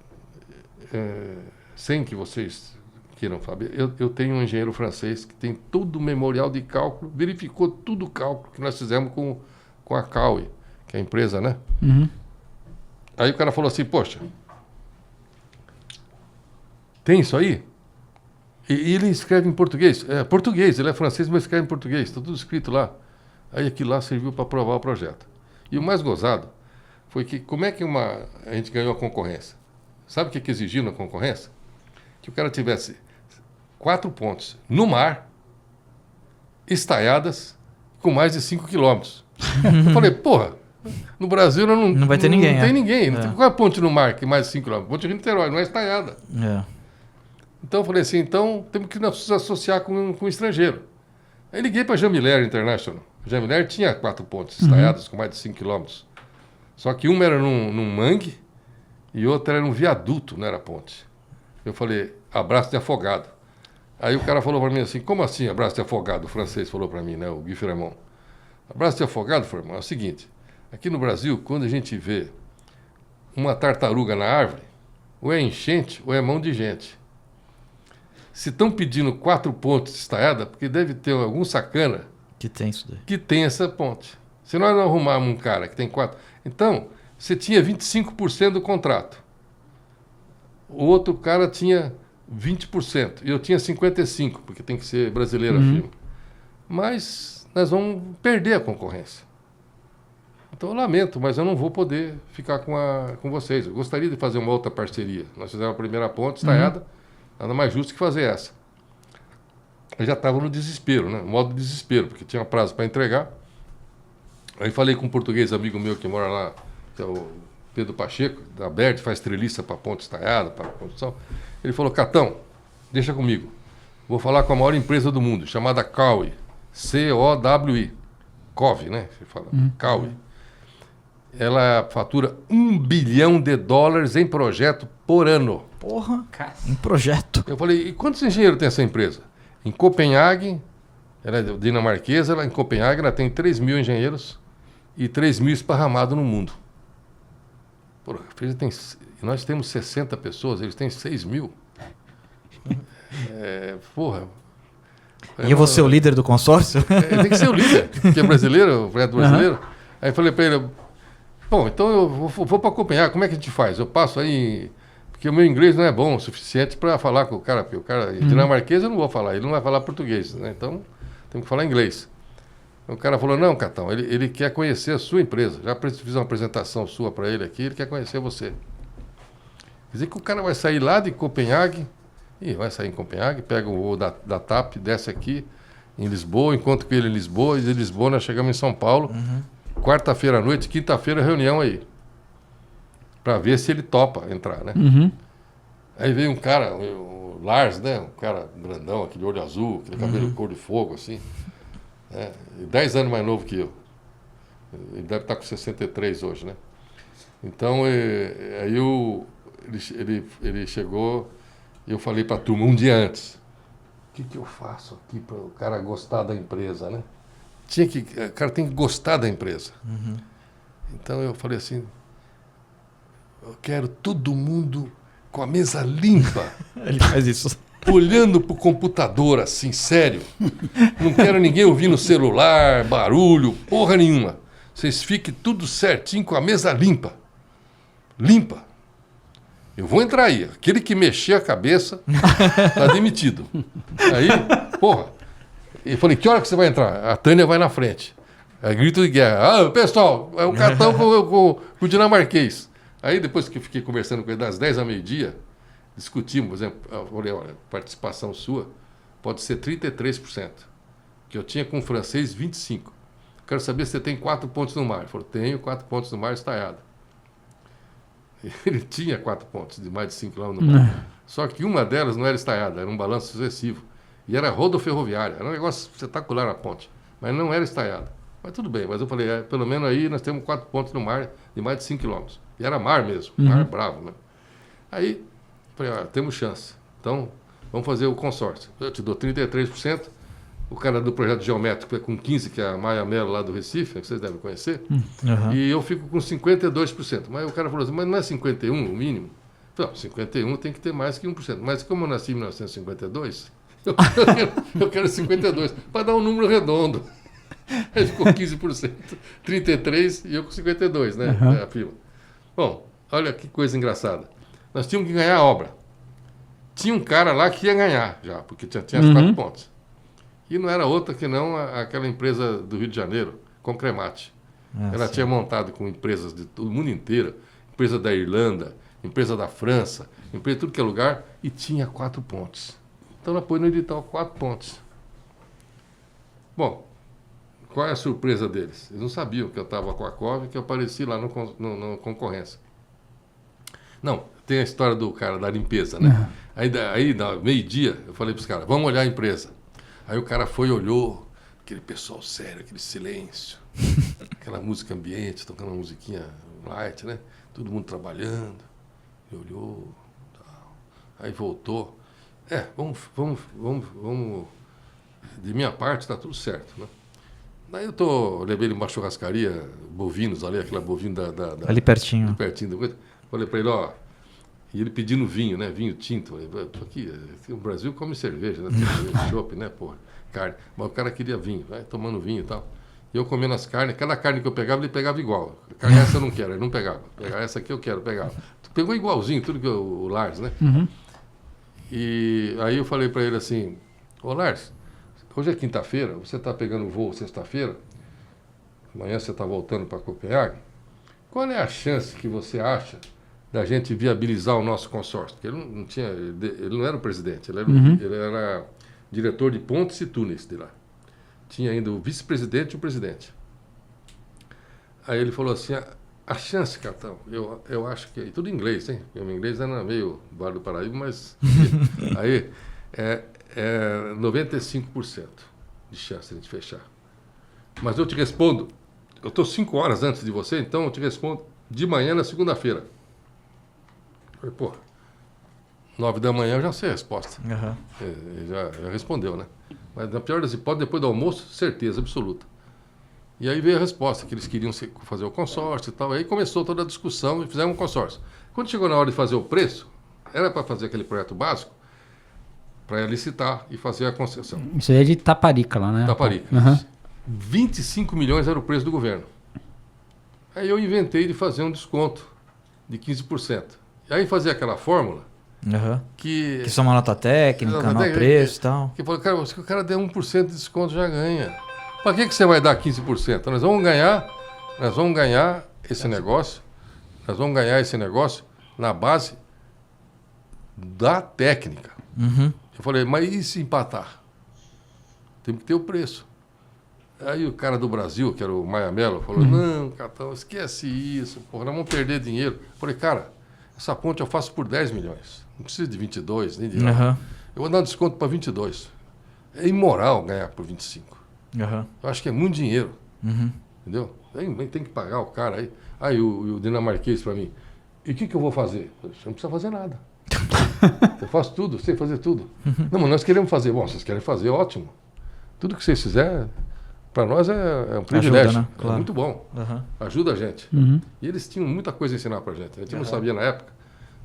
sem que vocês queiram saber, eu tenho um engenheiro francês que tem todo o memorial de cálculo, verificou tudo o cálculo que nós fizemos com a CAUI, que é a empresa, né? Aí o cara falou assim, poxa, tem isso aí? E ele escreve em português. Português, ele é francês, mas escreve em português, está tudo escrito lá. Aí aquilo lá serviu para aprovar o projeto. E o mais gozado foi que, como é que a gente ganhou a concorrência? Sabe o que exigiu na concorrência? Que o cara tivesse 4 pontes no mar, estaiadas, com mais de 5 quilômetros. Eu falei, porra, no Brasil não vai ter ninguém. Não tem ninguém. Qual é a ponte no mar que mais de 5 quilômetros? Ponte de Niterói, não é estaiada. Então eu falei assim, então temos que nos associar com um estrangeiro. Aí liguei para a Jamiller International. A Jamiller tinha 4 pontes estaiadas com mais de 5 quilômetros. Só que uma era num mangue e outra era num viaduto, não era ponte. Eu falei, abraço de afogado. Aí o cara falou para mim assim, como assim abraço de afogado? O francês falou para mim, né, o Gui Fremont. Abraço de afogado, Fremont, é o seguinte, aqui no Brasil, quando a gente vê uma tartaruga na árvore, ou é enchente ou é mão de gente. Se estão pedindo 4 pontes estaiadas, porque deve ter algum sacana que tem isso daí. Que tem essa ponte. Se nós não arrumarmos um cara que tem 4... Então, você tinha 25% do contrato. O outro cara tinha 20%. E eu tinha 55%, porque tem que ser brasileira a firma. Mas nós vamos perder a concorrência. Então eu lamento, mas eu não vou poder ficar com vocês. Eu gostaria de fazer uma outra parceria. Nós fizemos a primeira ponte estaiada, nada mais justo que fazer essa. Eu já estava no desespero, né? Modo desespero, porque tinha prazo para entregar. Aí falei com um português amigo meu que mora lá, que é o Pedro Pacheco, da BERD, faz treliça para ponte estaiada, para construção. Ele falou, Catão, deixa comigo. Vou falar com a maior empresa do mundo, chamada COWI. C-O-W-I. COV, né? Você fala. COWI. Ela fatura $1 bilhão em projeto por ano. Porra, em projeto. Eu falei, e quantos engenheiros tem essa empresa? Em Copenhague, ela é dinamarquesa, em Copenhague ela tem 3 mil engenheiros e 3 mil esparramados no mundo. Porra, nós temos 60 pessoas, eles têm 6 mil. Porra. E eu vou ser o líder do consórcio? Tem que ser o líder, que é brasileiro, o projeto brasileiro. Aí falei para ele, bom, então eu vou para Copenhague, como é que a gente faz? Eu passo aí... Porque o meu inglês não é bom o suficiente para falar com o cara, porque o cara dinamarquês eu não vou falar, ele não vai falar português, né? Então tem que falar inglês. O cara falou, não, Catão, ele quer conhecer a sua empresa. Já fiz uma apresentação sua para ele aqui, ele quer conhecer você. Quer dizer que o cara vai sair lá de Copenhague, vai sair em Copenhague, pega o voo da TAP, desce aqui em Lisboa, encontro com ele em Lisboa, e de Lisboa nós chegamos em São Paulo, quarta-feira à noite, quinta-feira reunião aí. Para ver se ele topa entrar, né? Aí veio um cara, o Lars, né? Um cara grandão, aquele olho azul, aquele cabelo cor de fogo, assim. 10 anos mais novo que eu. Ele deve estar com 63 hoje, né? Então, aí ele chegou e eu falei para a turma um dia antes. O que eu faço aqui para o cara gostar da empresa, né? O cara tem que gostar da empresa. Então eu falei assim... Eu quero todo mundo com a mesa limpa. Ele faz isso. Olhando pro computador, assim, sério. Não quero ninguém ouvindo celular, barulho, porra nenhuma. Vocês fiquem tudo certinho com a mesa limpa. Limpa. Eu vou entrar aí. Aquele que mexer a cabeça tá demitido. Aí, porra. Eu falei, que hora que você vai entrar? A Tânia vai na frente. Aí grito de guerra. Ah, pessoal, é o Catão com o dinamarquês. Aí depois que eu fiquei conversando com ele das 10 ao meio-dia, discutimos, por exemplo, eu falei, olha, participação sua pode ser 33%, que eu tinha com o francês 25%. Quero saber se você tem 4 pontos no mar. Ele falou, tenho 4 pontos no mar estaiado. Ele tinha 4 pontos de mais de 5 km no mar. Só que uma delas não era estaiada, era um balanço sucessivo. E era rodoferroviária, era um negócio espetacular a ponte, mas não era estaiada. Mas tudo bem, mas eu falei, pelo menos aí nós temos 4 pontos no mar de mais de 5 km. E era mar mesmo, mar bravo, né? Aí, falei, temos chance. Então, vamos fazer o consórcio. Eu te dou 33%, o cara do projeto geométrico é com 15%, que é a Maia Mello lá do Recife, que vocês devem conhecer, e eu fico com 52%. Mas o cara falou assim, mas não é 51% o mínimo? Eu falei, 51% tem que ter mais que 1%. Mas como eu nasci em 1952, eu quero 52%, para dar um número redondo. Aí ficou 15%, 33% e eu com 52%, né? A firma. Bom, olha que coisa engraçada. Nós tínhamos que ganhar a obra. Tinha um cara lá que ia ganhar já, porque tinha os 4 pontos. E não era outra que não aquela empresa do Rio de Janeiro, Concremate. Ela tinha montado com empresas do mundo inteiro, empresa da Irlanda, empresa da França, empresa de tudo que é lugar, e tinha 4 pontos. Então ela pôs no edital 4 pontos. Bom, qual é a surpresa deles? Eles não sabiam que eu estava com a COV, que eu apareci lá no concorrência. Não, tem a história do cara da limpeza, né? Aí meio-dia, eu falei para os caras, vamos olhar a empresa. Aí o cara foi e olhou, aquele pessoal sério, aquele silêncio, aquela música ambiente, tocando uma musiquinha light, né? Todo mundo trabalhando. Ele olhou, tal. Aí voltou. Vamos. De minha parte, está tudo certo, né? Daí eu levei ele numa churrascaria, bovinos ali, aquela bovina ali pertinho. Ali pertinho da coisa. Falei para ele, ó. E ele pedindo vinho, né? Vinho tinto. Aqui o Brasil come cerveja, né? Tem chopp, né? Porra, carne. Mas o cara queria vinho, vai tomando vinho e tal. E eu comendo as carnes, cada carne que eu pegava, ele pegava igual. Essa eu não quero, ele não pegava. Essa aqui eu quero, pegava. Pegou igualzinho, tudo que o Lars, né? E aí eu falei para ele assim, ô Lars, hoje é quinta-feira, você está pegando voo sexta-feira, amanhã você está voltando para Copenhague, qual é a chance que você acha da gente viabilizar o nosso consórcio? Porque ele não era o presidente, ele era diretor de pontes e túneis de lá. Tinha ainda o vice-presidente e o presidente. Aí ele falou assim, a chance, Catão, eu acho que... Tudo em inglês, hein? O meu inglês era meio Vale do Paraíba, mas... aí é 95% de chance de a gente fechar. Mas eu te respondo, eu estou 5 horas antes de você, então eu te respondo de manhã na segunda-feira. Eu falei, 9 da manhã eu já sei a resposta. Ele já respondeu, né? Mas na pior das hipóteses, depois do almoço, certeza absoluta. E aí veio a resposta, que eles queriam fazer o consórcio e tal. Aí começou toda a discussão e fizemos um consórcio. Quando chegou na hora de fazer o preço, era para fazer aquele projeto básico, para licitar e fazer a concessão. Isso aí é de Taparica lá, né? Taparica. 25 milhões era o preço do governo. Aí eu inventei de fazer um desconto de 15%. E aí fazia aquela fórmula que soma nota técnica, nota preço e tal. Que falou, cara, se o cara der 1% de desconto, já ganha. Para que você vai dar 15%? Nós vamos ganhar esse negócio, na base da técnica. Eu falei, mas e se empatar? Tem que ter o preço. Aí o cara do Brasil, que era o Maia Mello, falou, não, Catão, esquece isso, porra, nós vamos perder dinheiro. Eu falei, cara, essa ponte eu faço por 10 milhões. Não precisa de 22, nem de nada. Eu vou dar um desconto para 22. É imoral ganhar por 25. Eu acho que é muito dinheiro. Entendeu? Tem que pagar o cara aí. Aí o dinamarquês para mim, e o que eu vou fazer? Eu falei, você não precisa fazer nada. Eu faço tudo, sei fazer tudo. Não, mas nós queremos fazer. Bom, vocês querem fazer, ótimo. Tudo que vocês fizerem, para nós é um privilégio. Ajuda, né? Claro. É muito bom. Ajuda a gente. E eles tinham muita coisa a ensinar para a gente. A gente não sabia na época,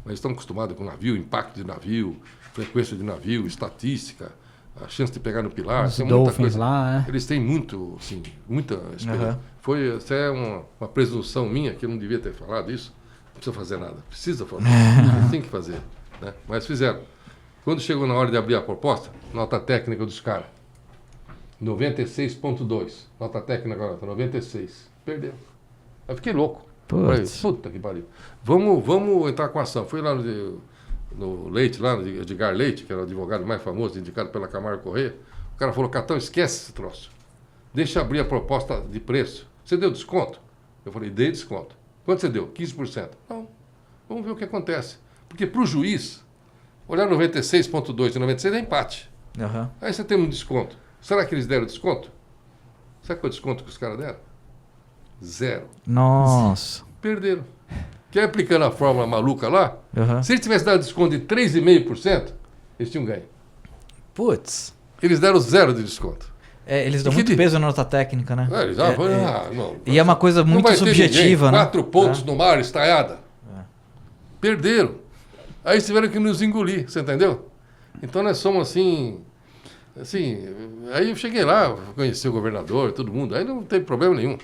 mas estão acostumados com navio, impacto de navio, frequência de navio, estatística, a chance de pegar no pilar. Os muita coisa lá, Eles têm muito, assim, muita experiência. Foi até uma presunção minha, que eu não devia ter falado isso. Não precisa fazer nada. Precisa fazer. Eles têm que fazer. Né? Mas fizeram. Quando chegou na hora de abrir a proposta, nota técnica dos caras, 96,2. Nota técnica agora, 96. Perdeu. Aí fiquei louco. Putz. Falei, puta que pariu. Vamos entrar com ação. Fui lá no Leite, lá no Edgar Leite, que era o advogado mais famoso, indicado pela Camargo Corrêa. O cara falou, Catão, esquece esse troço. Deixa abrir a proposta de preço. Você deu desconto? Eu falei, dei desconto. Quanto você deu? 15%. Não. Vamos ver o que acontece. Porque para o juiz, olhar 96,2 e 96 é empate. Uhum. Aí você tem um desconto. Será que eles deram desconto? Sabe qual é o desconto que os caras deram? 0. Nossa. Perderam. Quer aplicando a fórmula maluca lá? Uhum. Se eles tivessem dado desconto de 3,5%, eles tinham ganho. Putz. Eles deram 0 de desconto. Eles dão E muito que peso na nota técnica, né? Eles, não, E é uma coisa não muito vai ter subjetiva, ninguém. né? 4 pontos no mar, estaiada. Perderam. Aí eles tiveram que nos engolir, você entendeu? Então nós somos assim, aí eu cheguei lá, conheci o governador, todo mundo, aí não teve problema nenhum.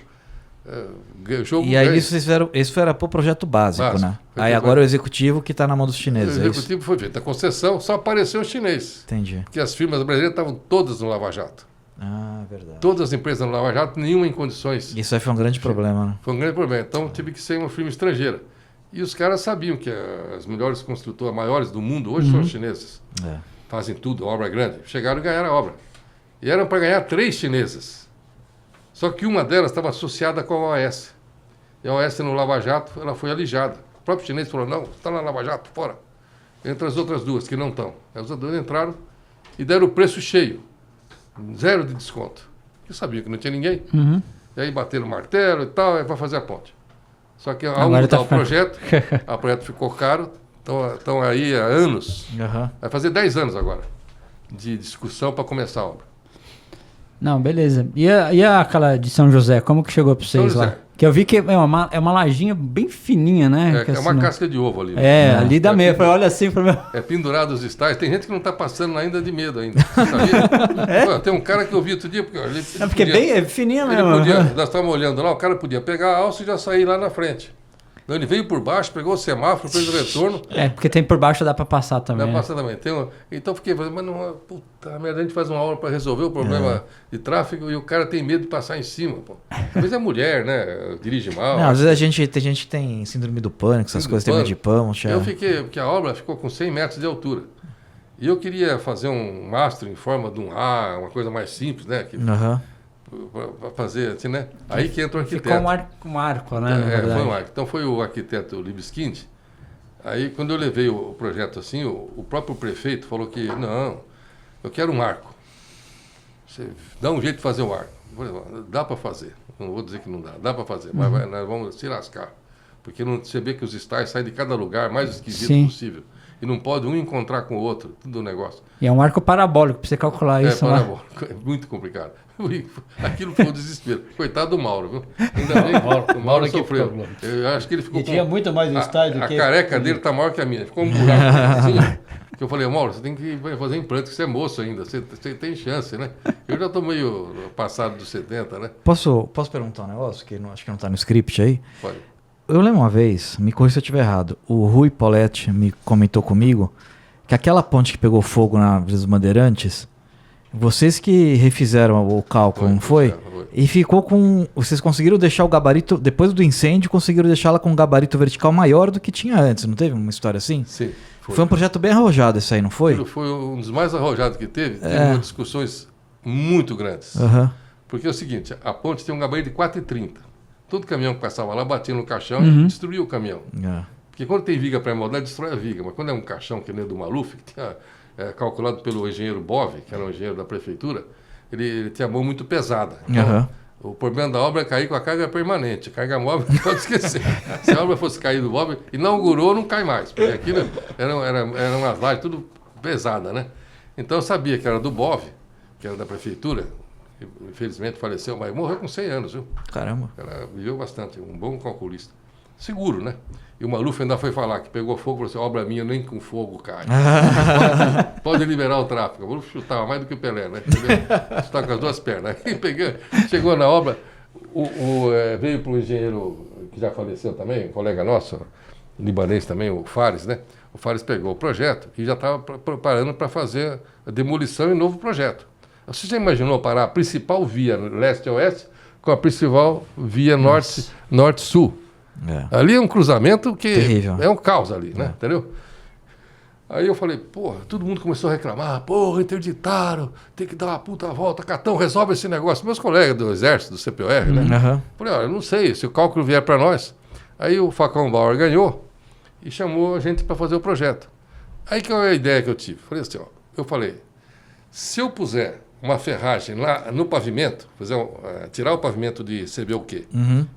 E aí isso esse era pro projeto básico, né? Aí agora o executivo que está na mão dos chineses. O executivo foi feito. A concessão só apareceu os chineses. Entendi. Porque as firmas brasileiras estavam todas no Lava Jato. Ah, verdade. Todas as empresas no Lava Jato, nenhuma em condições. Isso aí foi um grande problema, né? Foi um grande problema. Então tive que ser uma firma estrangeira. E os caras sabiam que as melhores construtoras maiores do mundo hoje são os chineses. É. Fazem tudo, obra grande. Chegaram e ganharam a obra. E eram para ganhar 3 chinesas. Só que uma delas estava associada com a OAS. E a OAS no Lava Jato, ela foi alijada. O próprio chinês falou, não, está na Lava Jato, fora. Entre as outras duas, que não estão. As outras duas entraram e deram o preço cheio. 0 de desconto. Eu sabia que não tinha ninguém. Uhum. E aí bateram o martelo e tal, para fazer a ponte. Só que ao Agora mudar tá o projeto, o projeto ficou caro. Estão aí há anos. Uhum. Vai fazer 10 anos agora de discussão para começar a obra. Não, beleza. E aquela de São José, como que chegou para vocês São lá? José. Que eu vi que é uma lajinha bem fininha, né? É uma assim, casca de ovo ali. ali dá medo. Olha assim para mim. É pendurado os estágios. Tem gente que não está passando ainda de medo ainda. Sabia? Pô, tem um cara que eu vi outro dia. Porque é fininha mesmo. Nós estávamos olhando lá, o cara podia pegar a alça e já sair lá na frente. Não, ele veio por baixo, pegou o semáforo, fez o retorno. Porque tem por baixo, dá para passar também. Dá para passar também. Então fiquei falando, mas não, puta merda, a gente faz uma aula para resolver o problema de tráfego e o cara tem medo de passar em cima. Pô. Às vezes é mulher, né? Dirige mal. Não, às vezes tem gente que tem síndrome do pânico, essas coisas, tem medo de pão. Eu fiquei, porque a obra ficou com 100 metros de altura. E eu queria fazer um mastro em forma de um A, uma coisa mais simples, né? Para fazer assim, né? Aí que entra o arquiteto. Ficou um arco, né? Foi um arco. Então foi o arquiteto Libeskind. Aí quando eu levei o projeto assim, o próprio prefeito falou que, não, eu quero um arco. Você dá um jeito de fazer o arco. Eu falei, dá para fazer. Não vou dizer que não dá para fazer, mas nós vamos se lascar. Porque você vê que os estágios saem de cada lugar mais esquisito possível. E não pode um encontrar com o outro, tudo um negócio. E é um arco parabólico, para você calcular isso. Parabólico. É muito complicado. Aquilo foi um desespero. Coitado do Mauro, viu? Ainda bem, o Mauro sofreu. Eu acho que ele ficou tinha muito mais estágio do que... A careca dele tá maior que a minha. Ficou um buraco assim. Que eu falei, Mauro, você tem que fazer implante, que você é moço ainda. Você tem chance, né? Eu já tô meio passado dos 70, né? Posso perguntar um negócio que acho que não tá no script aí? Pode. Eu lembro uma vez, me corrija se eu estiver errado, o Rui Poletti me comentou comigo que aquela ponte que pegou fogo na Avenida dos Bandeirantes, vocês que refizeram o cálculo, não foi? Foi. E ficou com... Vocês conseguiram deixar o gabarito, depois do incêndio, conseguiram deixá-la com um gabarito vertical maior do que tinha antes, não teve uma história assim? Sim. Foi um projeto bem arrojado esse aí, não foi? Foi um dos mais arrojados que teve. Teve discussões muito grandes. Uhum. Porque é o seguinte, a ponte tem um gabarito de 4,30. Todo caminhão que passava lá batia no caixão e destruía o caminhão. Porque quando tem viga pré-moldada, destrói a viga. Mas quando é um caixão, que nem o do Maluf, que tinha calculado pelo engenheiro Bove, que era um engenheiro da prefeitura, ele tinha a mão muito pesada. Então, o problema da obra é cair com a carga permanente. Carga móvel, pode esquecer. Se a obra fosse cair do móvel, inaugurou, não cai mais. Porque aquilo eram umas lajes tudo pesada, né? Então eu sabia que era do Bove, que era da prefeitura. Infelizmente faleceu, mas morreu com 100 anos, viu? Caramba. Ela viveu bastante, um bom calculista. Seguro, né? E o Maluf ainda foi falar que pegou fogo e falou assim, obra minha nem com fogo cai. Pode liberar o tráfego. O Maluf chutava mais do que o Pelé, né? Chutava com as duas pernas. Chegou na obra, veio para o engenheiro que já faleceu também, um colega nosso, libanês também, o Fares, né? O Fares pegou o projeto e já estava preparando para fazer a demolição e novo projeto. Você já imaginou parar a principal via leste-oeste com a principal via norte-sul? Ali é um cruzamento que terrível. É um caos ali, né? Entendeu? Aí eu falei, porra, todo mundo começou a reclamar, porra, interditaram, tem que dar uma puta volta, Catão, resolve esse negócio. Meus colegas do Exército, do CPOR, né? Uhum. Falei, olha, eu não sei, se o cálculo vier para nós. Aí o Facão Bauer ganhou e chamou a gente para fazer o projeto. Aí que é a ideia que eu tive? Falei assim, ó, eu falei, se eu puser uma ferragem lá no pavimento, tirar o pavimento de CBUQ,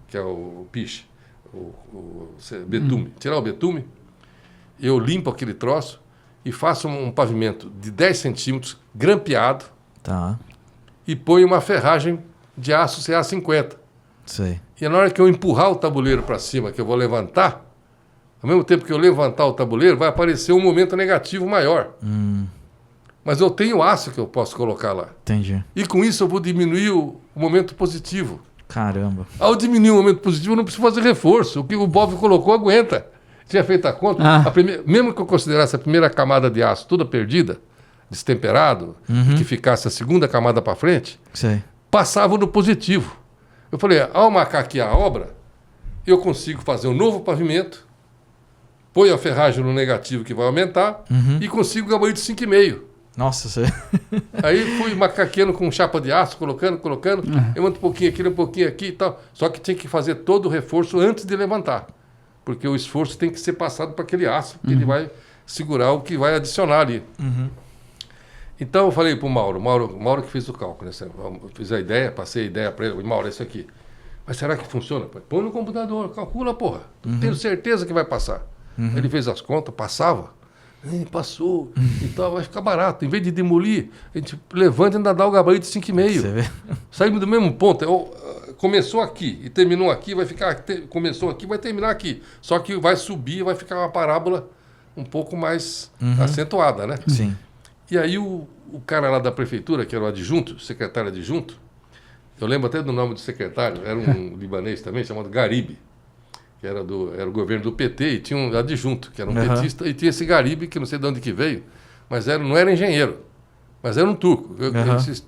que é o piche, o betume, tirar o betume, eu limpo aquele troço e faço um pavimento de 10 centímetros, grampeado, e ponho uma ferragem de aço CA50. Sei. E na hora que eu empurrar o tabuleiro para cima, que eu vou levantar, ao mesmo tempo que eu levantar o tabuleiro, vai aparecer um momento negativo maior. Mas eu tenho aço que eu posso colocar lá. Entendi. E com isso eu vou diminuir o momento positivo. Caramba. Ao diminuir o momento positivo, eu não preciso fazer reforço. O que o Bob colocou, aguenta. Tinha feito a conta. Mesmo que eu considerasse a primeira camada de aço toda perdida, destemperado, e que ficasse a segunda camada para frente, Sei. passava no positivo. Eu falei, ao marcar aqui a obra, eu consigo fazer um novo pavimento, põe a ferragem no negativo que vai aumentar, e consigo o gabarito 5,5. Nossa, você... Aí fui macaqueando com chapa de aço, colocando, eu mando um pouquinho aqui e tal. Só que tinha que fazer todo o reforço antes de levantar. Porque o esforço tem que ser passado para aquele aço, que ele vai segurar o que vai adicionar ali. Então eu falei para o Mauro que fez o cálculo, né? Eu fiz a ideia, passei a ideia para ele, Mauro, é isso aqui. Mas será que funciona? Põe no computador, calcula, porra. Tenho certeza que vai passar. Ele fez as contas, passava. Passou e tal, vai ficar barato. Em vez de demolir, a gente levanta e ainda dá o gabarito de 5,5. Saímos do mesmo ponto. Começou aqui e terminou aqui, vai ficar. Começou aqui, vai terminar aqui. Só que vai subir, vai ficar uma parábola um pouco mais acentuada, né? Sim. E aí o cara lá da prefeitura, que era o adjunto, o secretário adjunto, eu lembro até do nome do secretário, era um libanês também, chamado Garibe, que era o governo do PT, e tinha um adjunto, que era um petista, e tinha esse Garibe, que não sei de onde que veio, mas não era engenheiro, mas era um turco.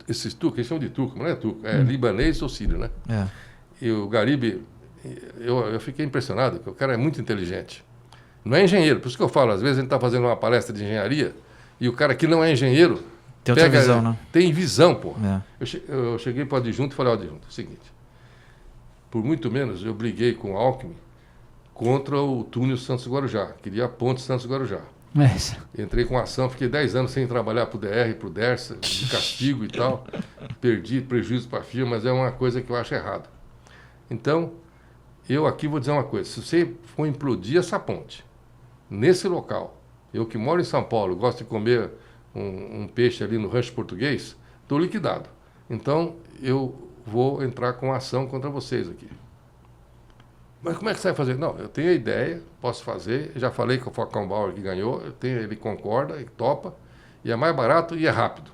Esses turcos, eles chamam de turco, mas não é turco, é libanês ou sírio, né? E o Garibe, eu fiquei impressionado, porque o cara é muito inteligente. Não é engenheiro, por isso que eu falo, às vezes a gente está fazendo uma palestra de engenharia, e o cara que não é engenheiro... Tem outra visão, né? Tem visão, pô. Eu cheguei para o adjunto e falei, adjunto, é o seguinte, por muito menos eu briguei com o Alckmin contra o túnel Santos-Guarujá, queria a ponte Santos-Guarujá. Entrei com ação, fiquei 10 anos sem trabalhar para o DR, para o DERSA, de castigo e tal, perdi prejuízo para a firma, mas é uma coisa que eu acho errado. Então, eu aqui vou dizer uma coisa, se você for implodir essa ponte, nesse local, eu que moro em São Paulo, gosto de comer um peixe ali no rancho português, estou liquidado. Então, eu vou entrar com ação contra vocês aqui. Mas como é que você vai fazer? Não, eu tenho a ideia, posso fazer, já falei com o Facão Bauer que ganhou, ele concorda, ele topa, e é mais barato e é rápido.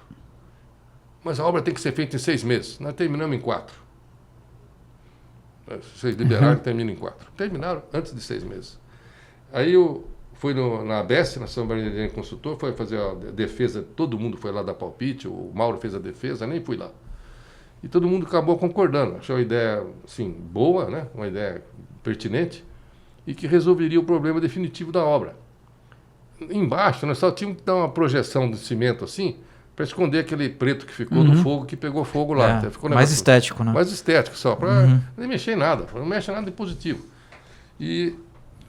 Mas a obra tem que ser feita em 6 meses. Nós terminamos em 4. Se vocês liberaram, termina em 4. Terminaram antes de 6 meses. Aí eu fui na ABS, na São Bernardino Consultor, foi fazer a defesa, todo mundo foi lá dar palpite, o Mauro fez a defesa, nem fui lá. E todo mundo acabou concordando. Achou uma ideia, assim, boa, né? Uma ideia pertinente e que resolveria o problema definitivo da obra. Embaixo, nós só tínhamos que dar uma projeção de cimento assim, para esconder aquele preto que ficou do fogo, que pegou fogo lá. Ficou mais estético, né? Mais estético só, para não mexer em nada, não mexe nada de positivo. E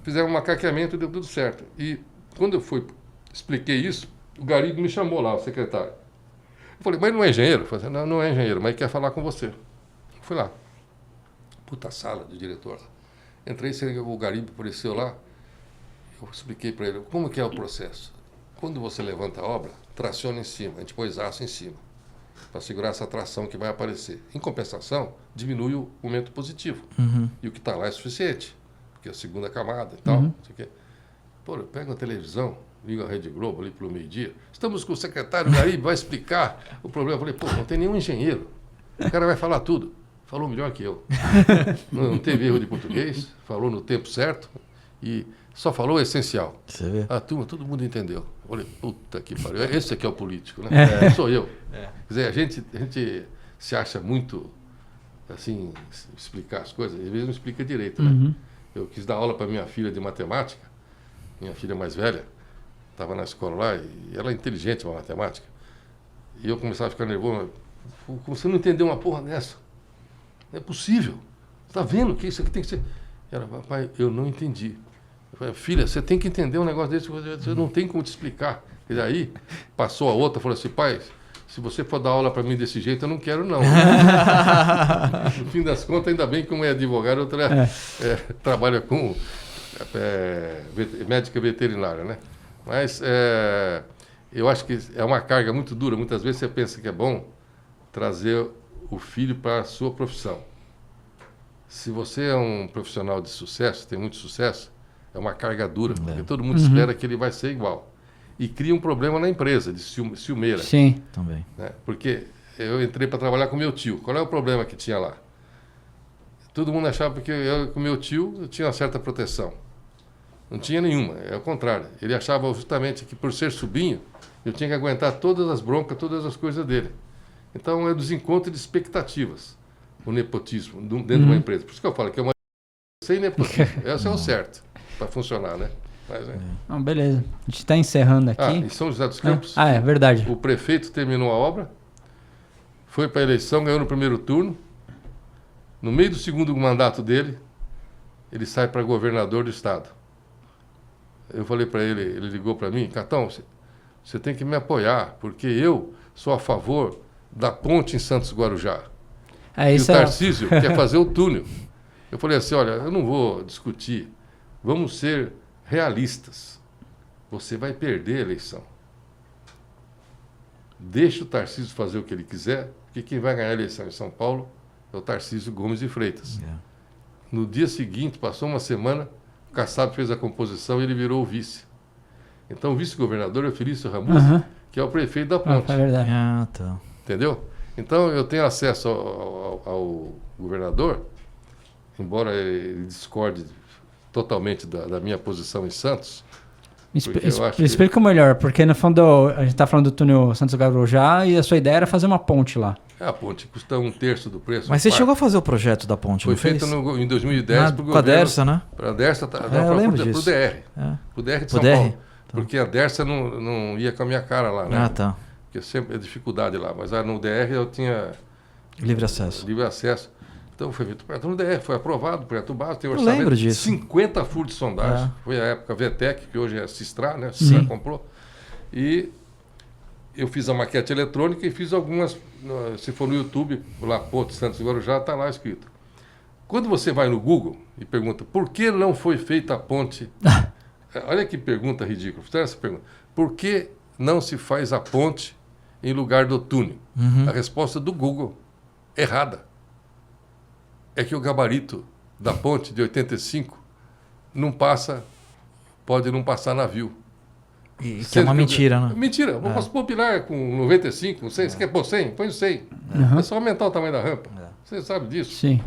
fizeram um macaqueamento e deu tudo certo. E quando eu expliquei isso, o Garibe me chamou lá, o secretário. Eu falei, mas não é engenheiro? Eu falei, não é engenheiro, mas quer falar com você. Eu fui lá. Puta sala do diretor lá. Entrei, o Garibe apareceu lá. Eu expliquei para ele, como que é o processo? Quando você levanta a obra, traciona em cima, a gente pôs aço em cima, para segurar essa tração que vai aparecer. Em compensação, diminui o momento positivo. E o que está lá é suficiente, porque é a segunda camada e tal. Não sei o quê. Pô, eu pego a televisão, ligo a Rede Globo ali pelo meio-dia, estamos com o secretário Garibe, vai explicar o problema. Eu falei, pô, não tem nenhum engenheiro, o cara vai falar tudo. Falou melhor que eu. Não teve erro de português, falou no tempo certo e só falou o essencial. Você vê? A turma, todo mundo entendeu. Eu falei, puta que pariu, esse aqui é o político, né? Sou eu. Quer dizer, a gente se acha muito, assim, explicar as coisas, às vezes não explica direito, né? Uhum. Eu quis dar aula para minha filha de matemática, minha filha mais velha, estava na escola lá, e ela é inteligente para matemática. E eu começava a ficar nervoso. Como você não entendeu uma porra dessa? Não é possível. Você está vendo que isso aqui tem que ser... E ela, papai, eu não entendi. Eu falei, filha, você tem que entender um negócio desse, você não tem como te explicar. E daí, passou a outra, falou assim, pai, se você for dar aula para mim desse jeito, eu não quero não. No fim das contas, ainda bem que um é advogado, outro trabalha com médica veterinária, né? Mas eu acho que é uma carga muito dura. Muitas vezes você pensa que é bom trazer o filho para a sua profissão. Se você é um profissional de sucesso, tem muito sucesso, é uma carga dura, porque todo mundo espera que ele vai ser igual. E cria um problema na empresa, de ciumeira. Sim. Também. Né? Porque eu entrei para trabalhar com meu tio. Qual é o problema que tinha lá? Todo mundo achava que eu, com meu tio, eu tinha uma certa proteção. Não tinha nenhuma, é o contrário. Ele achava justamente que por ser sobrinho, eu tinha que aguentar todas as broncas, todas as coisas dele. Então é dos encontros de expectativas, o nepotismo dentro de uma empresa. Por isso que eu falo que é uma sem nepotismo. Esse é o certo para funcionar, né? Mas, Não, beleza. A gente está encerrando aqui. em São José dos Campos, É verdade. o prefeito terminou a obra, foi para a eleição, ganhou no primeiro turno. No meio do segundo mandato dele, ele sai para governador do estado. Eu falei para ele, ele ligou para mim, Catão, você tem que me apoiar, porque eu sou a favor da ponte em Santos Guarujá. E o Isso Tarcísio quer fazer o túnel. Eu falei assim, olha, eu não vou discutir, vamos ser realistas. Você vai perder a eleição. Deixa o Tarcísio fazer o que ele quiser, porque quem vai ganhar a eleição em São Paulo é o Tarcísio Gomes de Freitas. No dia seguinte, passou uma semana, o Kassab fez a composição e ele virou o vice. Então o vice-governador é o Felício Ramuz, que é o prefeito da ponte. É verdade. Tá. Entendeu? Então eu tenho acesso ao governador, embora ele discorde totalmente da minha posição em Santos. Explica melhor, porque no fundo a gente está falando do túnel Santos Guarujá e a sua ideia era fazer uma ponte lá. A ponte custa 1/3 do preço. Mas você chegou a fazer o projeto da ponte, Foi não fez? feito em 2010 com a Dersa, né? Para a Dersa, eu lembro para o disso. DR. Para o DR de São DR? Paulo. Porque a Dersa não ia com a minha cara lá, né? Ah, tá. Porque sempre é dificuldade lá. Mas no DR eu tinha Livre acesso. livre acesso. Então foi feito projeto no DR, foi aprovado, projeto básico, tem Eu orçamento lembro de disso. 50 furos de sondagem. É. Foi a época VTEC, que hoje é Sistra, né? Sistra comprou. E eu fiz a maquete eletrônica e fiz algumas, se for no YouTube, lá Ponte Santos Guarujá, está lá escrito. Quando você vai no Google e pergunta por que não foi feita a ponte, olha que pergunta ridícula, fizeram essa pergunta, por que não se faz a ponte em lugar do túnel? A resposta do Google, errada. É que o gabarito da ponte de 85 não passa, pode não passar navio. E que é uma mentira, né? Mentira. Vamos pôr pilar com 95, não sei. Você quer pôr 100? Põe 100. É só aumentar o tamanho da rampa. Você sabe disso. Sim.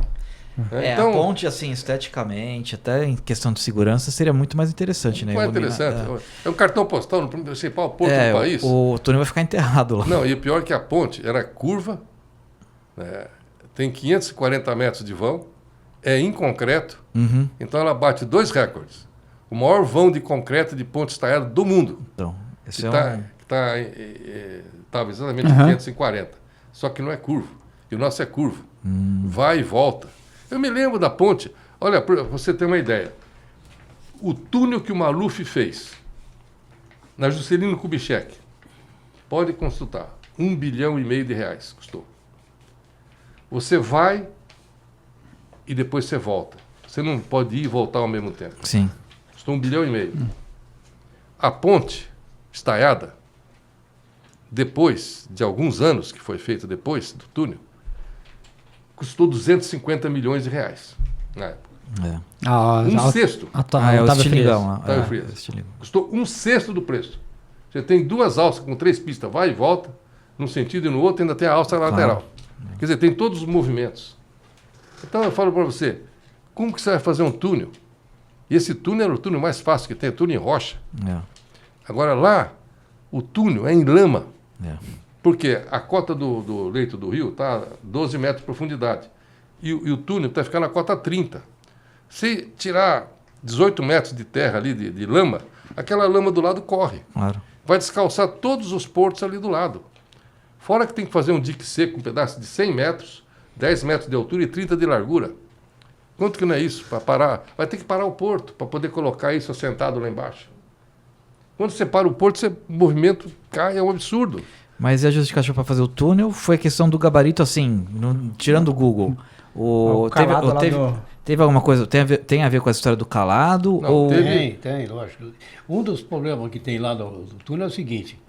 A ponte, assim, esteticamente, até em questão de segurança, seria muito mais interessante, né? Não é interessante. É um cartão postal no principal porto do país. O túnel vai ficar enterrado lá. Não, e o pior é que a ponte era curva, tem 540 metros de vão, é em concreto, então ela bate 2 recordes. O maior vão de concreto de ponte estaiada do mundo. Então, esse estava exatamente 540. Só que não é curvo. E o nosso é curvo. Vai e volta. Eu me lembro da ponte. Olha, para você ter uma ideia. O túnel que o Maluf fez na Juscelino Kubitschek, pode consultar. R$1,5 bilhão custou. Você vai e depois você volta. Você não pode ir e voltar ao mesmo tempo. Sim. Custou R$1,5 bilhão. A ponte estaiada, depois de alguns anos que foi feita depois do túnel, custou R$250 milhões na época. Sexto. É o estilingão. Otávio Frias. Custou 1/6 do preço. Você tem 2 alças com 3 pistas, vai e volta, num sentido e no outro, ainda tem a alça lateral. Quer dizer, tem todos os movimentos. Então eu falo para você, como que você vai fazer um túnel? E esse túnel era o túnel mais fácil que tem, é túnel em rocha. Agora lá, o túnel é em lama. Porque a cota do leito do rio está 12 metros de profundidade. E o túnel está ficando na cota 30. Se tirar 18 metros de terra ali, de lama, aquela lama do lado corre. Claro. Vai descalçar todos os portos ali do lado. Fora que tem que fazer um dique seco, um pedaço de 100 metros, 10 metros de altura e 30 de largura. Quanto que não é isso? Para parar? Vai ter que parar o porto para poder colocar isso assentado lá embaixo. Quando você para o porto, o movimento cai, é um absurdo. Mas e a justificativa para fazer o túnel foi questão do gabarito, assim, tirando o Google. Teve alguma coisa, tem a ver com a história do calado? Não, ou... Tem, lógico. Um dos problemas que tem lá no túnel é o seguinte: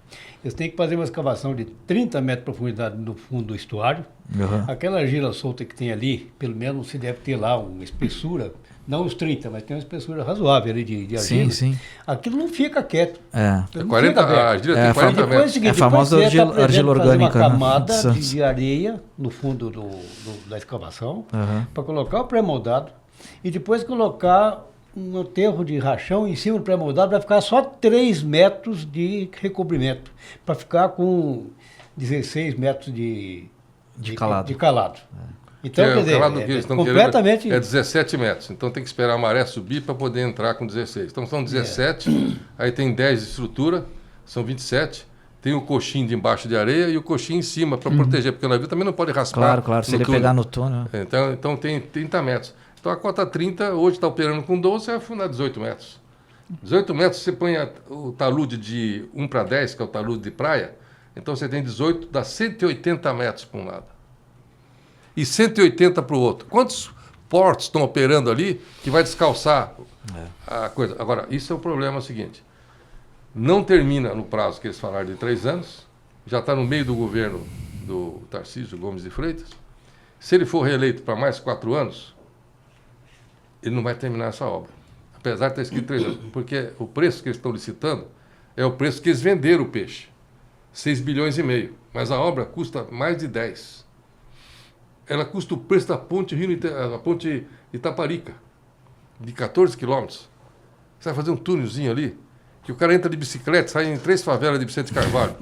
eles têm que fazer uma escavação de 30 metros de profundidade no fundo do estuário. Uhum. Aquela argila solta que tem ali, pelo menos se deve ter lá uma espessura, não os 30, mas tem uma espessura razoável ali de argila. Sim. Aquilo não fica quieto. É. Não 40, fica aberto. a argila tem 40 Depois, metros. seguinte, É a famosa depois você argila fazer orgânica, uma né? camada De de areia no fundo da escavação, Uhum. para colocar o pré-moldado e depois colocar um aterro de rachão em cima do pré-moldado, vai ficar só 3 metros de recobrimento, para ficar com 16 metros de calado. De calado. Então, Que quer dizer, calado que eles estão completamente... querendo é 17 metros. Então tem que esperar a maré subir para poder entrar com 16. Então são 17, aí tem 10 de estrutura, são 27. Tem o coxim de embaixo de areia e o coxim em cima para proteger, porque o navio também não pode raspar. Claro, se no ele túnel. pegar no túnel. Então tem 30 metros. Então a cota 30 hoje está operando com 12, você vai afundar 18 metros. 18 metros você põe o talude de 1 para 10, que é o talude de praia, então você tem 18, dá 180 metros para um lado. E 180 para o outro. Quantos portos estão operando ali que vai descalçar a coisa? Agora, isso é o problema seguinte. Não termina no prazo que eles falaram de 3 anos, já está no meio do governo do Tarcísio Gomes de Freitas. Se ele for reeleito para mais 4 anos, ele não vai terminar essa obra. Apesar de estar escrito 3 anos. Porque o preço que eles estão licitando é o preço que eles venderam o peixe. 6 bilhões e meio. Mas a obra custa mais de 10. Ela custa o preço da ponte a ponte Itaparica, de 14 quilômetros. Você vai fazer um túnelzinho ali, que o cara entra de bicicleta, sai em 3 favelas de Vicente Carvalho.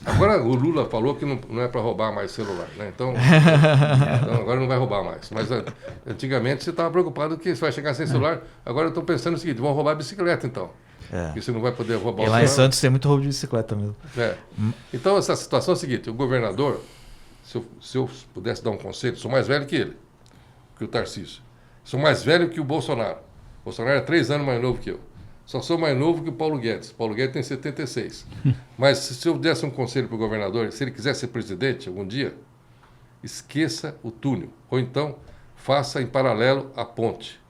Agora o Lula falou que não é para roubar mais celular, né? Então agora não vai roubar mais. Mas antigamente você estava preocupado que você vai chegar sem celular. Agora eu estou pensando o seguinte: vão roubar a bicicleta então. Porque você não vai poder roubar E o lá em celular. Santos tem muito roubo de bicicleta mesmo. Então essa situação é a seguinte: o governador, se eu pudesse dar um conselho, sou mais velho que ele, que o Tarcísio. Sou mais velho que o Bolsonaro. O Bolsonaro é 3 anos mais novo que eu. Só sou mais novo que o Paulo Guedes. O Paulo Guedes tem 76. Mas se eu desse um conselho para o governador, se ele quiser ser presidente algum dia, esqueça o túnel. Ou então, faça em paralelo a ponte.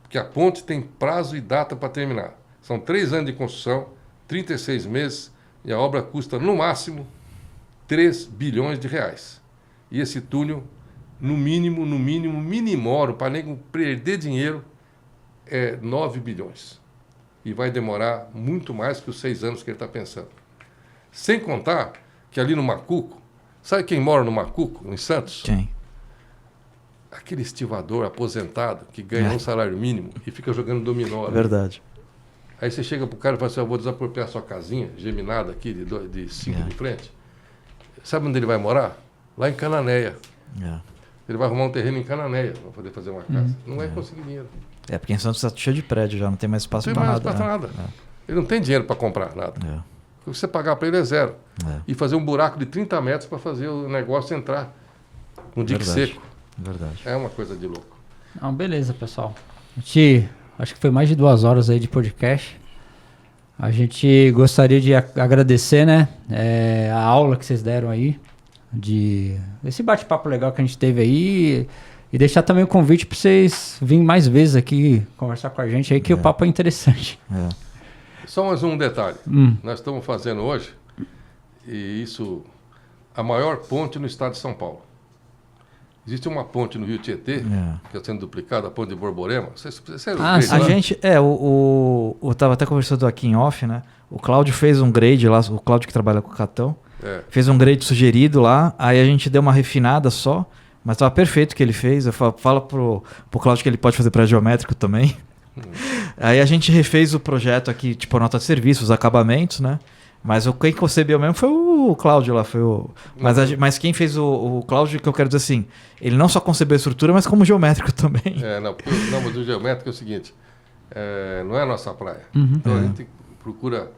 Porque a ponte tem prazo e data para terminar. São 3 anos de construção, 36 meses, e a obra custa, no máximo, 3 bilhões de reais. E esse túnel, no mínimo, minimoro, para nego perder dinheiro, é 9 bilhões. E vai demorar muito mais que os 6 anos que ele está pensando. Sem contar que ali no Macuco, sabe quem mora no Macuco, em Santos? Quem? Aquele estivador aposentado que ganha um salário mínimo e fica jogando dominó. É verdade. Aí você chega pro cara e fala assim: eu vou desapropriar sua casinha geminada aqui de 5 de frente. Sabe onde ele vai morar? Lá em Cananéia. Ele vai arrumar um terreno em Cananéia para poder fazer uma casa. Não vai conseguir dinheiro. Porque em Santos está cheio de prédio já, não tem mais espaço Não para tem nada. mais espaço para nada. Ele não tem dinheiro para comprar nada. O que você pagar para ele é zero. E fazer um buraco de 30 metros para fazer o negócio entrar num dique seco. Verdade. É uma coisa de louco. Não, beleza, pessoal. A gente, acho que foi mais de 2 horas aí de podcast. A gente gostaria de agradecer, né, a aula que vocês deram aí, esse bate-papo legal que a gente teve aí, e deixar também o convite para vocês virem mais vezes aqui conversar com a gente aí, que o papo é interessante. Só mais um detalhe. Nós estamos fazendo hoje, e isso, a maior ponte no estado de São Paulo. Existe uma ponte no Rio Tietê, que está sendo duplicada, a ponte de Borborema. A gente, eu estava até conversando aqui em off, né? O Cláudio fez um grade lá, o Cláudio que trabalha com o Catão, fez um grade sugerido lá, aí a gente deu uma refinada só, mas estava perfeito o que ele fez. Eu falo pro Cláudio que ele pode fazer pré-geométrico também. Aí a gente refez o projeto aqui, tipo a nota de serviço, os acabamentos, né? Mas quem concebeu mesmo foi o Cláudio lá. Mas quem fez o Cláudio, que eu quero dizer assim, ele não só concebeu a estrutura, mas como geométrico também. Mas o geométrico é o seguinte, não é a nossa praia. Então a gente procura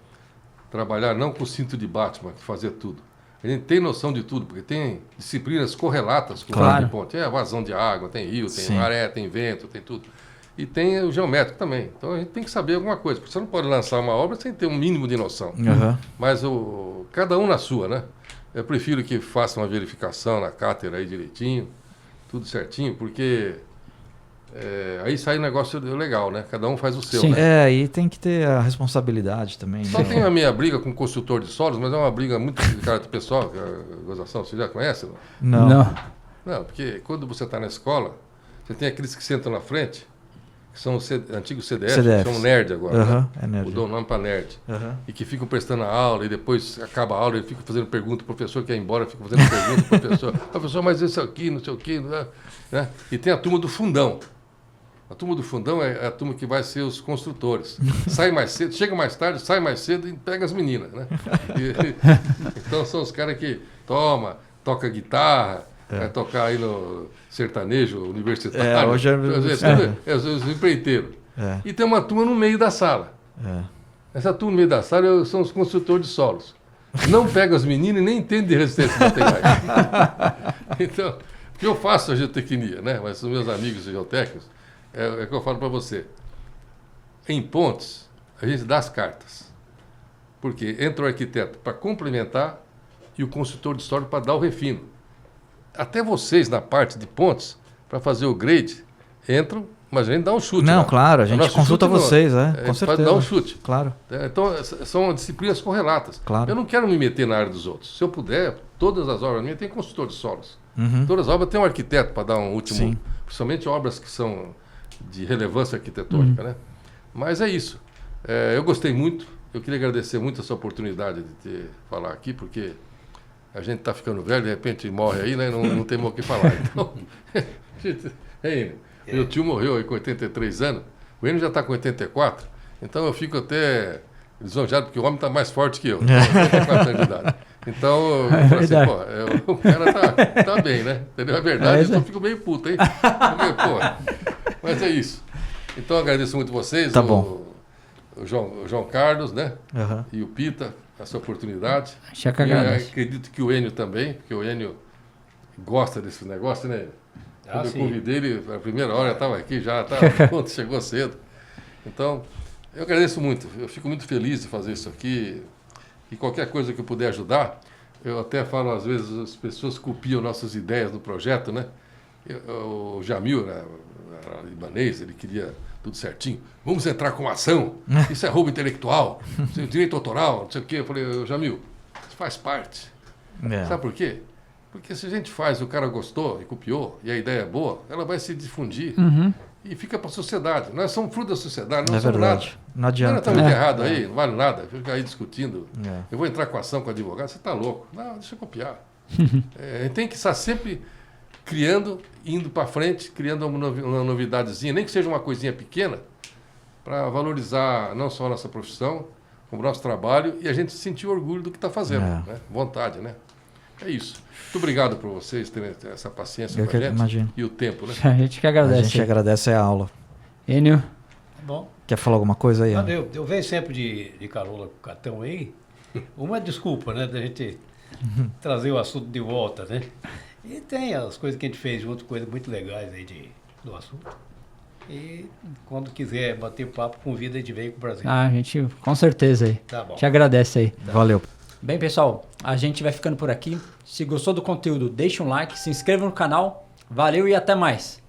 trabalhar não com o cinto de Batman, que fazer tudo. A gente tem noção de tudo, porque tem disciplinas correlatas com o de ponte. É vazão de água, tem rio, tem maré, tem vento, tem tudo. E tem o geométrico também. Então a gente tem que saber alguma coisa, porque você não pode lançar uma obra sem ter um mínimo de noção. Mas cada um na sua, né? Eu prefiro que faça uma verificação na cátedra aí direitinho, tudo certinho, porque aí sai um negócio legal, né? Cada um faz o seu. Né? E tem que ter a responsabilidade também. Só tem a minha briga com o construtor de solos, mas é uma briga muito de caráter pessoal, que a gozação, você já conhece? Não. Não, porque quando você está na escola, você tem aqueles que sentam na frente, que são os antigos CDF, que são nerd agora. Né? É nerd. Mudou o nome para nerd. E que ficam prestando a aula e depois acaba a aula, ele fica fazendo pergunta, o professor quer ir embora, fica fazendo pergunta pro professor. Professor, mas isso aqui, não sei o quê. Né? E tem a turma do fundão. A turma do fundão é a turma que vai ser os construtores. Sai mais cedo, chega mais tarde, sai mais cedo e pega as meninas. Né? Então são os caras que toca guitarra, vai tocar aí no sertanejo universitário. Hoje os empreiteiros. E tem uma turma no meio da sala. Essa turma no meio da sala são os construtores de solos. Não pega as meninas e nem entende de resistência de materiais. Então, porque eu faço a geotecnia, né? Mas os meus amigos geotécnicos, é que eu falo para você. Em pontes, a gente dá as cartas. Porque entra o arquiteto para complementar e o consultor de solo para dar o refino. Até vocês, na parte de pontes, para fazer o grade, entram, mas a gente dá um chute. Não, claro, a gente consulta vocês, com certeza. Pode dar um chute. Claro. Então, são disciplinas correlatas. Claro. Eu não quero me meter na área dos outros. Se eu puder, todas as obras minhas tem consultor de solos. Todas as obras tem um arquiteto para dar um último... Principalmente obras que são de relevância arquitetônica, né? Mas é isso. Eu gostei muito. Eu queria agradecer muito essa oportunidade de falar aqui, porque a gente está ficando velho, de repente morre aí, né? Não tem mais o que falar. Então, meu tio morreu aí com 83 anos, o Enio já está com 84, então eu fico até lisonjeado, porque o homem está mais forte que eu, 84 anos de idade. Então, eu falei assim, o cara tá bem, né? Entendeu? É verdade, então eu fico meio puto, hein? Mas é isso. Então, eu agradeço muito vocês, o João Carlos, né? E o Pita, essa oportunidade. Acredito que o Enio também, porque o Enio gosta desse negócio, né? Quando eu convidei ele, a primeira hora eu estava aqui, já estava pronto, chegou cedo. Então, eu agradeço muito, eu fico muito feliz de fazer isso aqui. E qualquer coisa que eu puder ajudar, eu até falo, às vezes, as pessoas copiam nossas ideias do projeto, né? O Jamil, era libanês, ele queria tudo certinho. Vamos entrar com ação, isso é roubo intelectual, direito autoral, não sei o quê. Eu falei, Jamil, isso faz parte. Sabe por quê? Porque se a gente faz, o cara gostou e copiou, e a ideia é boa, ela vai se difundir e fica para a sociedade. Nós somos fruto da sociedade, não somos nada. Não adianta. Está muito errado aí, não vale nada. Fica aí discutindo. Eu vou entrar com ação com advogado, você está louco. Não, deixa eu copiar. A gente tem que estar sempre criando, indo para frente, criando uma novidadezinha, nem que seja uma coisinha pequena, para valorizar não só a nossa profissão, como o nosso trabalho, e a gente sentir orgulho do que está fazendo. Né? Vontade, né? É isso. Muito obrigado por vocês terem essa paciência com a gente. Imagino. E o tempo, né? A gente que agradece. A gente agradece a aula. Enio? Bom. Quer falar alguma coisa aí? Eu venho sempre de carola com o Catão aí. Uma desculpa, né, da gente trazer o assunto de volta, né? E tem as coisas que a gente fez junto, coisas muito legais aí do assunto. E quando quiser bater papo, convida a gente vem com o Brasil. A gente, com certeza aí. Tá bom. Te agradece aí. Valeu. Bem, pessoal, a gente vai ficando por aqui. Se gostou do conteúdo, deixa um like, se inscreva no canal. Valeu e até mais.